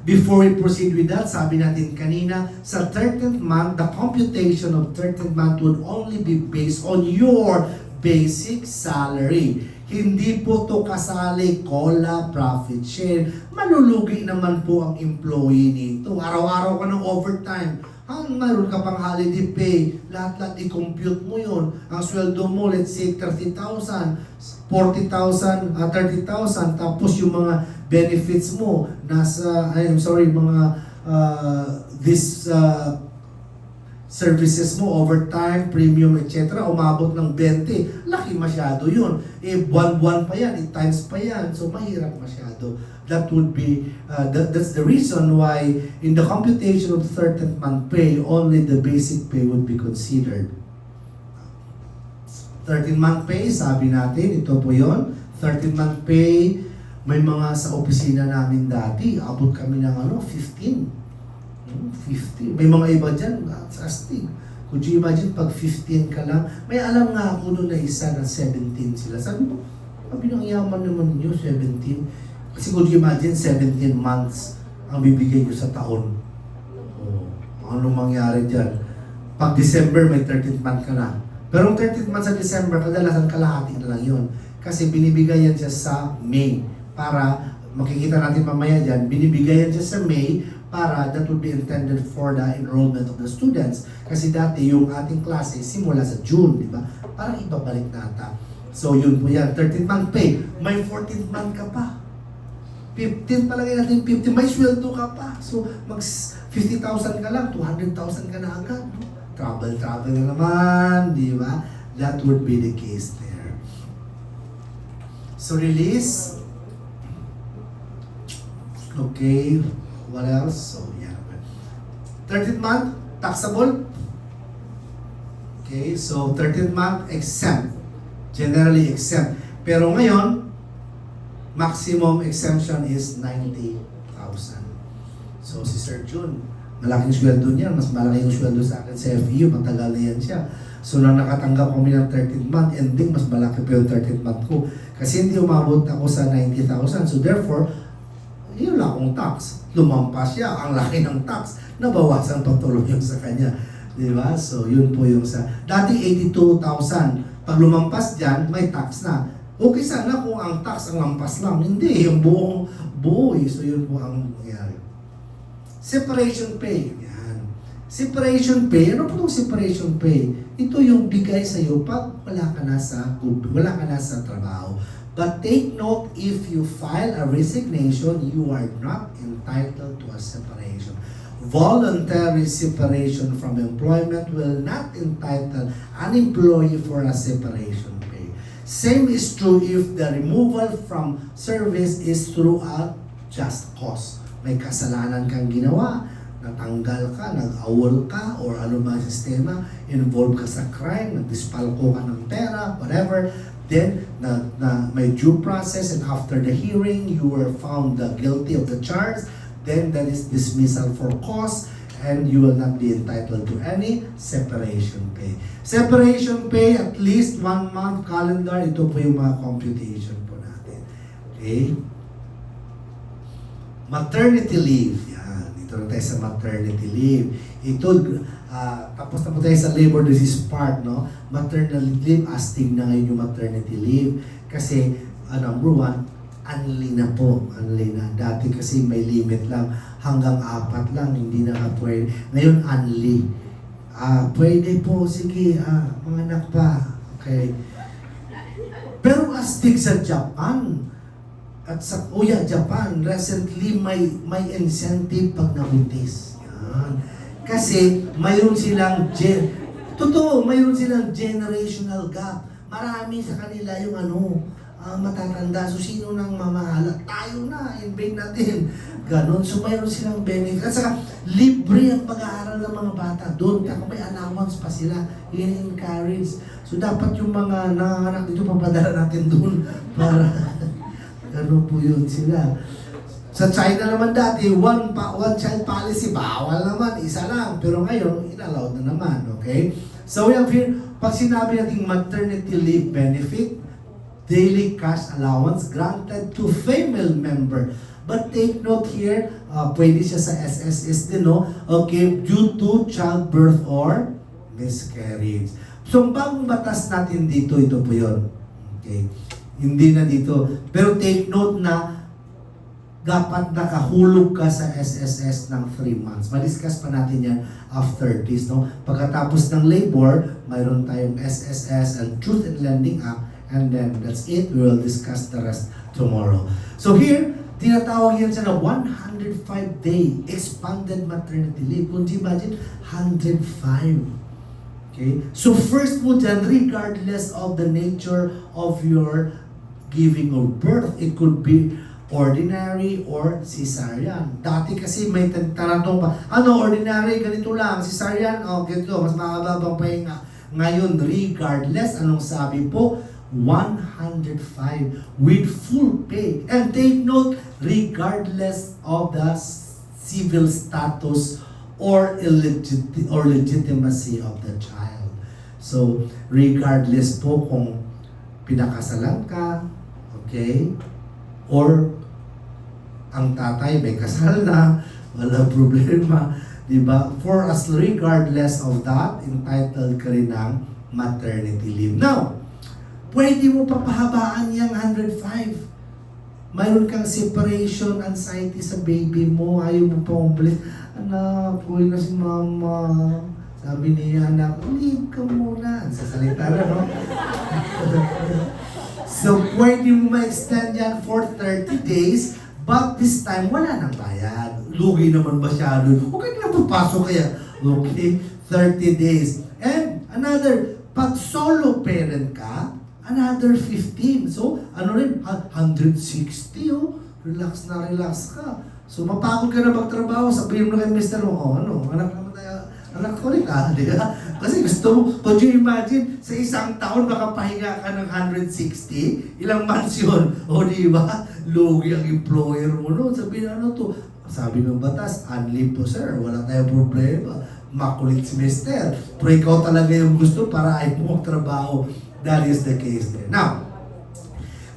Before we proceed with that, sabi natin kanina, sa 13th month, the computation of 13th month would only be based on your basic salary. Hindi po to kasali COLA, profit share. Malulugi naman po ang employee nito. Araw-araw ka ng overtime. Mayroon ka pang holiday pay. Lahat-lahat i-compute mo yun. Ang sweldo mo, let's say 30,000, 40,000, 30,000. Tapos yung mga benefits mo, services mo, overtime, premium, etc. Umabot ng 20. Laki masyado yun. Buwan-buwan pa yan, times pa yan. So, mahirap masyado. That would be, that's the reason why in the computation of 13th month pay, only the basic pay would be considered. 13th month pay, sabi natin, ito po yon. 13th month pay, may mga sa opisina namin dati, abot kami ng 15. 50. May mga iba dyan, astig. Could you imagine pag 15 ka lang? May alam nga ako noon na isa na 17 sila. Sabi mo, ng yaman naman ninyo, 17. Kasi could you imagine, 17 months ang bibigay nyo sa taon. Oh, anong mangyari dyan? Pag December, may 13th month ka na. Pero ang 13th month sa December, kadalasan kalahati na lang yun. Kasi binibigay yan siya sa May. Para, makikita natin mamaya dyan, binibigay yan siya sa May para that would be intended for the enrollment of the students. Kasi dati yung ating klase simula sa June, di ba? Parang ibabalik nata. So yun po yan, 13th month pay. May 14th month ka pa. 15 palagay natin 50, may sweldo ka pa. So mag 50,000 ka lang, 200,000 ka na agad. No? Travel na naman, di ba? That would be the case there. So release. Okay. What else? So, yeah. 13th month, taxable. Okay, so 13th month, exempt. Generally exempt. Pero ngayon, maximum exemption is 90,000. So, si Sir Jun, malaking sweldo niya. Mas malaki yung sweldo sa akin sa FEU. Matagal na yan siya. So, nang nakatanggap kami ng 13th month, ending, mas malaki pa yung 13th month ko. Kasi hindi umabot ako sa 90,000. So, therefore, yun lang akong tax. Lumampas siya, ang laki ng tax, nabawasan patuloy yung sa kanya. Di ba? So, yun po yung sa... Dati 82,000. Pag lumampas dyan, may tax na. Okay sana kung ang tax ang lampas lang. Hindi, yung buo eh. So, yun po ang nangyari. Separation pay. Yan. Separation pay. Ano po itong separation pay? Ito yung bigay sa'yo pag wala ka na sa trabaho. But take note, if you file a resignation, you are not entitled to a separation. Voluntary separation from employment will not entitle an employee for a separation pay. Same is true if the removal from service is through a just cause. May kasalanan kang ginawa, natanggal ka, nag-awol ka, or ano ba sistema, involved ka sa crime, nagdispalko ka ng pera, whatever. Then, may due process, and after the hearing, you were found guilty of the charge, then that is dismissal for cause, and you will not be entitled to any separation pay. Separation pay, at least 1 month calendar, ito po yung mga computation po natin. Okay? Maternity leave. Yan. Dito na tayo sa maternity leave. Ito, tapos na po tayo sa labor disease part, no? Maternity leave, astig na ngayon yung maternity leave. Kasi, number 1, unli na po. Unli na. Dati kasi may limit lang. Hanggang 4 lang, hindi na pwede. Ngayon, unli. Pwede po, sige, mga anak pa. Okay. Pero astig sa Japan, at sa Japan, recently may incentive pag nabuntis. Yan. Kasi mayroon silang mayroon silang generational gap. Marami sa kanila yung matatanda. So sino nang mamahala? Tayo na, invade natin. Ganon. So mayroon silang benefit. At saka libre ang pag-aaral ng mga bata. Doon, kung may allowance pa sila, in-encourage. So dapat yung mga nanganganak dito, papadala natin doon para ano po yun sila. Sa China naman dati, one child policy, bawal naman, isa lang. Pero ngayon, inallowed na naman, okay? So we have here, pag sinabi natin maternity leave benefit, daily cash allowance granted to female member. But take note here, pwede siya sa SSS din, no? Okay, due to childbirth or miscarriage. So, ang bagong batas natin dito, ito po yun. Okay. Hindi na dito. Pero take note na dapat nakahulog ka sa SSS ng 3 months. Madiscuss pa natin yan after this, no? Pagkatapos ng labor, mayroon tayong SSS and Truth in Lending Act, and then that's it. We will discuss the rest tomorrow. So here, tinatawag yan siya na 105-day expanded maternity leave. Kung imagine, 105. Okay? So first mo dyan, regardless of the nature of your giving of birth, it could be ordinary or cesarean. Dati kasi may tanong pa, ano ordinary, ganito lang, cesarean, o ganito, mas makababang pahinga. Ngayon, regardless, anong sabi po? 105 with full pay. And take note, regardless of the civil status or legitimacy of the child. So, regardless po kung pinakasalan ka, okay, or ang tatay may kasal na, wala problema, di ba? For us, regardless of that, entitled ka rin ng maternity leave. Now, pwede mo papahabaan yung 105. Mayroon kang separation anxiety sa baby mo, ayaw mo pa umalis. Anak, uwi na si mama. Sabi niya, anak, leave ka muna. Sa salita na, no? So, pwede mo ma-extend yan for 30 days, but this time, wala nang bayad. Lugi naman masyado. Huwag ka na papasok kaya. Okay? 30 days. And another, pag solo parent ka, another 15. So, ano rin? 160, oh. Relax na relax ka. So, mapagod ka na magtrabaho, sabihin mo kay mister mo, oh, ano, anak naman tayo, anak ko rin di ba? Kasi gusto mo, could you imagine, sa isang taon, makapahinga ka ng 160, ilang months yun, o di ba? Lugi ang employer mo noon, sabihin ano to, sabi ng batas, unleave po sir, wala tayong problema, makulit si mister, pero ikaw talaga yung gusto para ay mo magtrabaho. That is the case there. Now,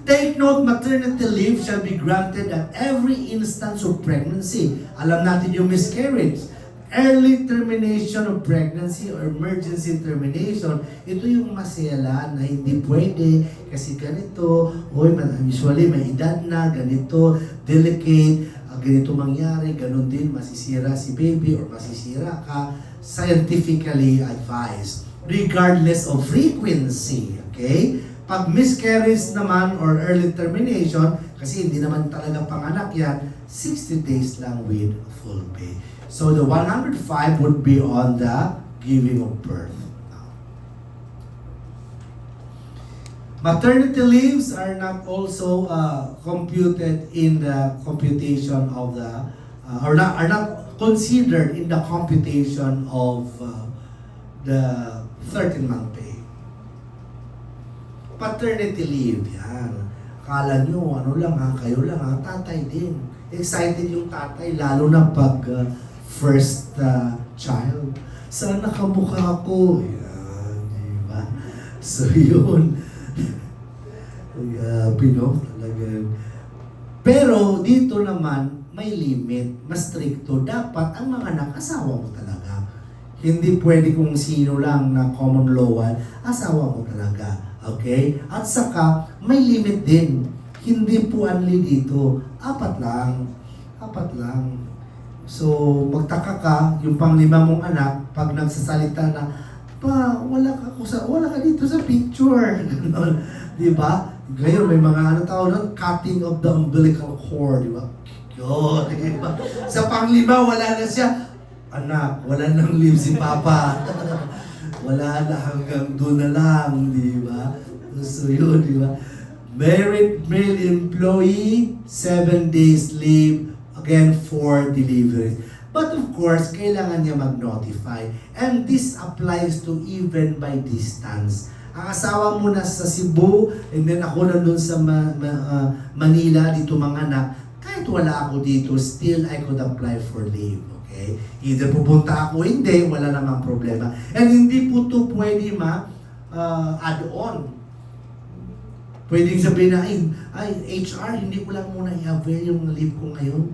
take note, maternity leave shall be granted at every instance of pregnancy. Alam natin yung miscarriage. Early termination of pregnancy or emergency termination, ito yung masela na hindi pwede kasi ganito, usually may edad na, ganito, delicate, ganito mangyari, ganun din, masisira si baby or masisira ka, scientifically advised. Regardless of frequency, okay? Pag miscarriage naman or early termination, kasi hindi naman talaga panganak yan, 60 days lang with full pay. So the 105 would be on the giving of birth. Maternity leaves are not also computed in the computation of the, are not considered in the computation of the 13-month pay. Paternity leave, yan. Akala nyo, ano lang ha, kayo lang ha, tatay din. Excited yung tatay, lalo na pag first child. Saan nakamukha ako? Yan, di ba? So yun. Talagang. Pero dito naman, may limit, mas stricto. Dapat ang mga anak, asawa mo talaga. Hindi pwede kung sino lang na common law, asawa mo talaga. Okay? At saka, may limit din. Hindi po only dito. 4 lang. 4 lang. So, magtaka ka, yung pang-5 mong anak, pag nagsasalita na, pa, wala ka dito sa picture. Ganon. Di ba? Ngayon, may mga ano tawag nun, cutting of the umbilical cord. Di ba? Yun, di ba? Sa pang-5, wala na siya. Anak, wala nang leave si Papa. Wala na, hanggang doon na lang, di ba? So yun, di ba? Married male employee, 7 days leave, again, for delivery. But of course, kailangan niya mag-notify. And this applies to even by distance. Ang asawa mo na sa Cebu, and then ako na doon sa Manila, dito mga anak, kahit wala ako dito, still I could apply for leave. Okay? Either pupunta ako, hindi, wala namang problema. And hindi po ito pwede add on. Pwedeng sabihin na, ay, HR, hindi ko lang muna i-avail yung leave ko ngayon.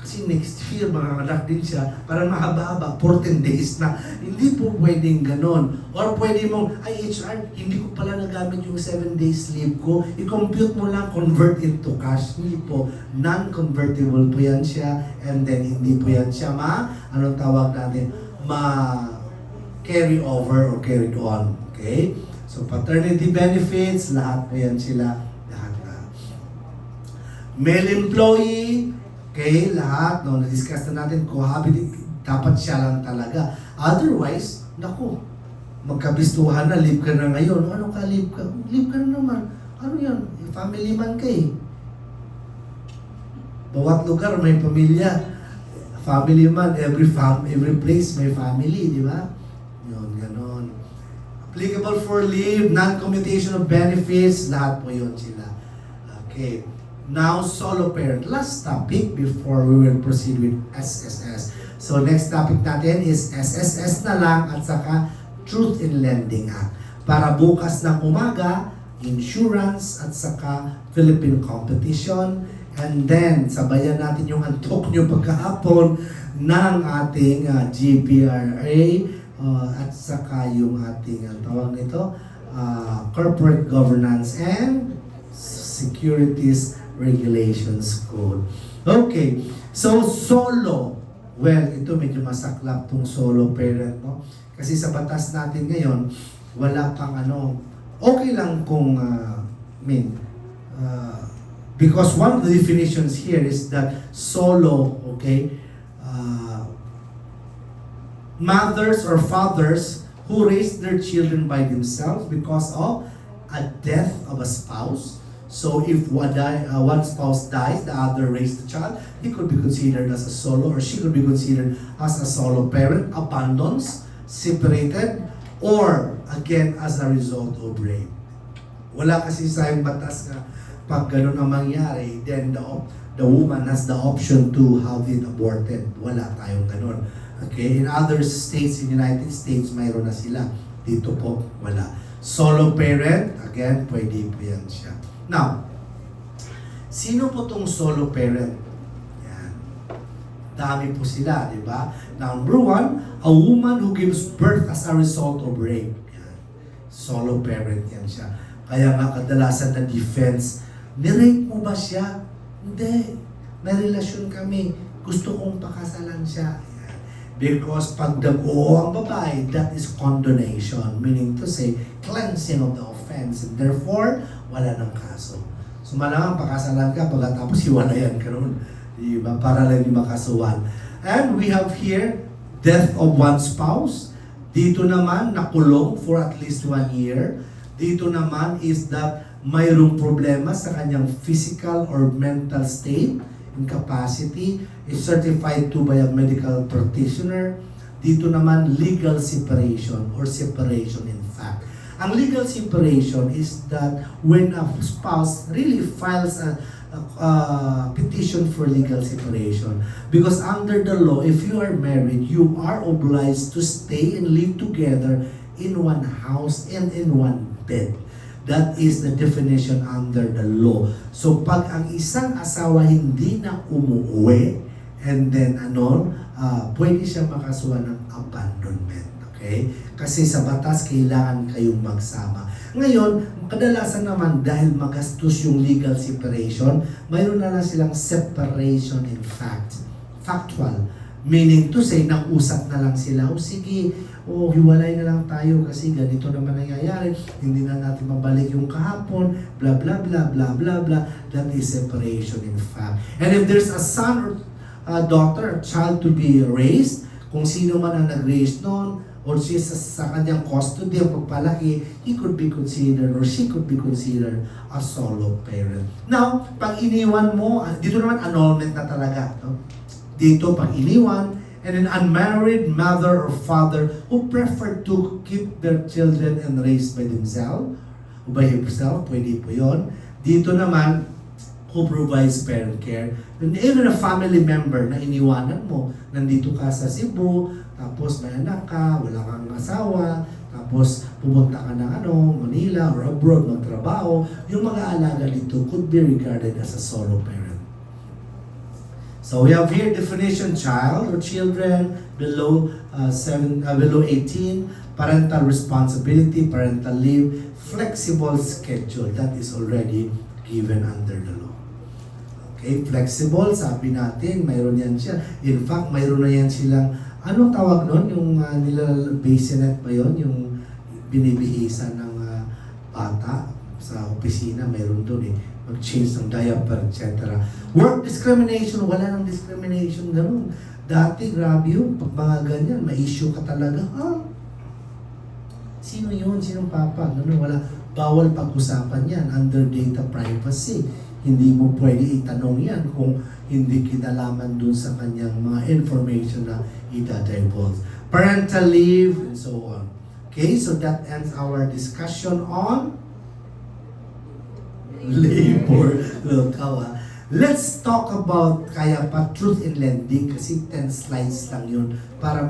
Kasi next year, makakanak din siya, para mahaba-haba, 14 days na. Hindi po pwedeng ganon. Or pwede mong, ay HR, hindi ko pala nagamit yung 7 days leave ko. I-compute mo lang, convert into cash. Hindi po, non-convertible po yan siya. And then, hindi po yan siya anong tawag natin? Carry over or carried on. Okay? So, paternity benefits, lahat po yan sila. Lahat na. Male employee, okay, lahat, no, na-discuss na natin, cohabiting, dapat siya lang talaga. Otherwise, naku, magkabistuhan na, leave ka na ngayon. Ano ka, leave ka? Leave ka na naman. Ano yan? Family man ka eh. Bawat lugar may pamilya. Family man, every place may family, di ba? Yun, ganon. Applicable for leave, non-commutation of benefits, lahat po yun sila. Okay. Now, solo parent. Last topic before we will proceed with SSS. So, next topic natin is SSS na lang at saka Truth in Lending Act. Para bukas ng umaga, insurance at saka Philippine competition. And then, sabayan natin yung antok nyo pagkahapon ng ating GPRA at saka yung ating, tawag nito, Corporate Governance and Securities Regulations Code. Okay, so solo. Well, ito medyo masaklap tong solo parent, no? Kasi sa batas natin ngayon, wala pang okay lang kung, because one of the definitions here is that solo, okay, mothers or fathers who raise their children by themselves because of a death of a spouse. So if one spouse dies, the other raised the child, he could be considered as a solo or she could be considered as a solo parent, abandons, separated, or again as a result of rape. Wala kasi sa batas na pag ganun ang mangyari, then the woman has the option to have it aborted. Wala tayong ganun. Okay, in other states, in the United States, mayroon na sila. Dito po, wala. Solo parent, again, pwede po yan siya. Now, sino po tong solo parent? Yan. Dami po sila, di ba? Number one, a woman who gives birth as a result of rape. Yan. Solo parent yan siya. Kaya nga kadalasan na defense, ni-rape mo ba siya? Hindi. May relasyon kami. Gusto kong pakasalan siya. Because pag nag-oo ang babae, that is condonation. Meaning to say, cleansing of the offense. And therefore, wala ng kaso. So malamang pakasalan ka, pagkatapos hiwalayan ka nun. Diba? Para lang di makasuhan. And we have here, death of one spouse. Dito naman, nakulong for at least 1 year. Dito naman is that mayroong problema sa kanyang physical or mental state, incapacity, is certified to by a medical practitioner. Dito naman, legal separation or separation in fact. Ang legal separation is that when a spouse really files a petition for legal separation. Because under the law, if you are married, you are obliged to stay and live together in one house and in one bed. That is the definition under the law. So pag ang isang asawa hindi na umuwi, and then pwede siya makasuhan ng abandonment. Okay? Kasi sa batas, kailangan kayong magsama. Ngayon, kadalasan naman dahil magastos yung legal separation, mayroon na lang silang separation in fact. Factual. Meaning to say, nag-usap na lang sila, o sige, hiwalay na lang tayo kasi ganito naman nangyayari, hindi na natin mabalik yung kahapon, blah, blah, blah, blah, blah, blah. That is separation in fact. And if there's a son or a daughter, a child to be raised, kung sino man ang nag-raise noon, or siya sa kanyang custody o pagpalaki, he could be considered or she could be considered a solo parent. Now, pag iniwan mo, dito naman annulment na talaga. No? Dito, pag iniwan, and an unmarried mother or father who prefer to keep their children and raise by themselves, o by himself, pwede po yun. Dito naman, who provides parent care. And even a family member na iniwanan mo, nandito ka sa Cebu, tapos may anak ka, wala kang asawa, tapos pumunta ka ng Manila or abroad magtrabaho, yung mga alaga dito could be regarded as a solo parent. So we have here definition: child or children below 18, parental responsibility, parental leave, flexible schedule. That is already given under the law. Okay, flexible, sabi natin, mayroon yan siya. In fact, mayroon na yan silang, anong tawag nun? Yung bassinet ba yun? Yung binibihisa ng bata sa opisina, mayroon doon eh. Mag-change ng diaper, etc. Work discrimination, wala nang discrimination ganun. Dati, grabe yun, pag mga ganyan, may issue ka talaga. Sino yun? Sinong papa? Ganun, wala. Bawal pag-usapan yan under data privacy. Hindi mo pwede itanong yan kung hindi kinalaman dun sa kanyang mga information na ita-divulge. Parental leave, and so on. Okay, so that ends our discussion on labor. Let's talk about kaya pa truth in lending kasi 10 slides lang yun para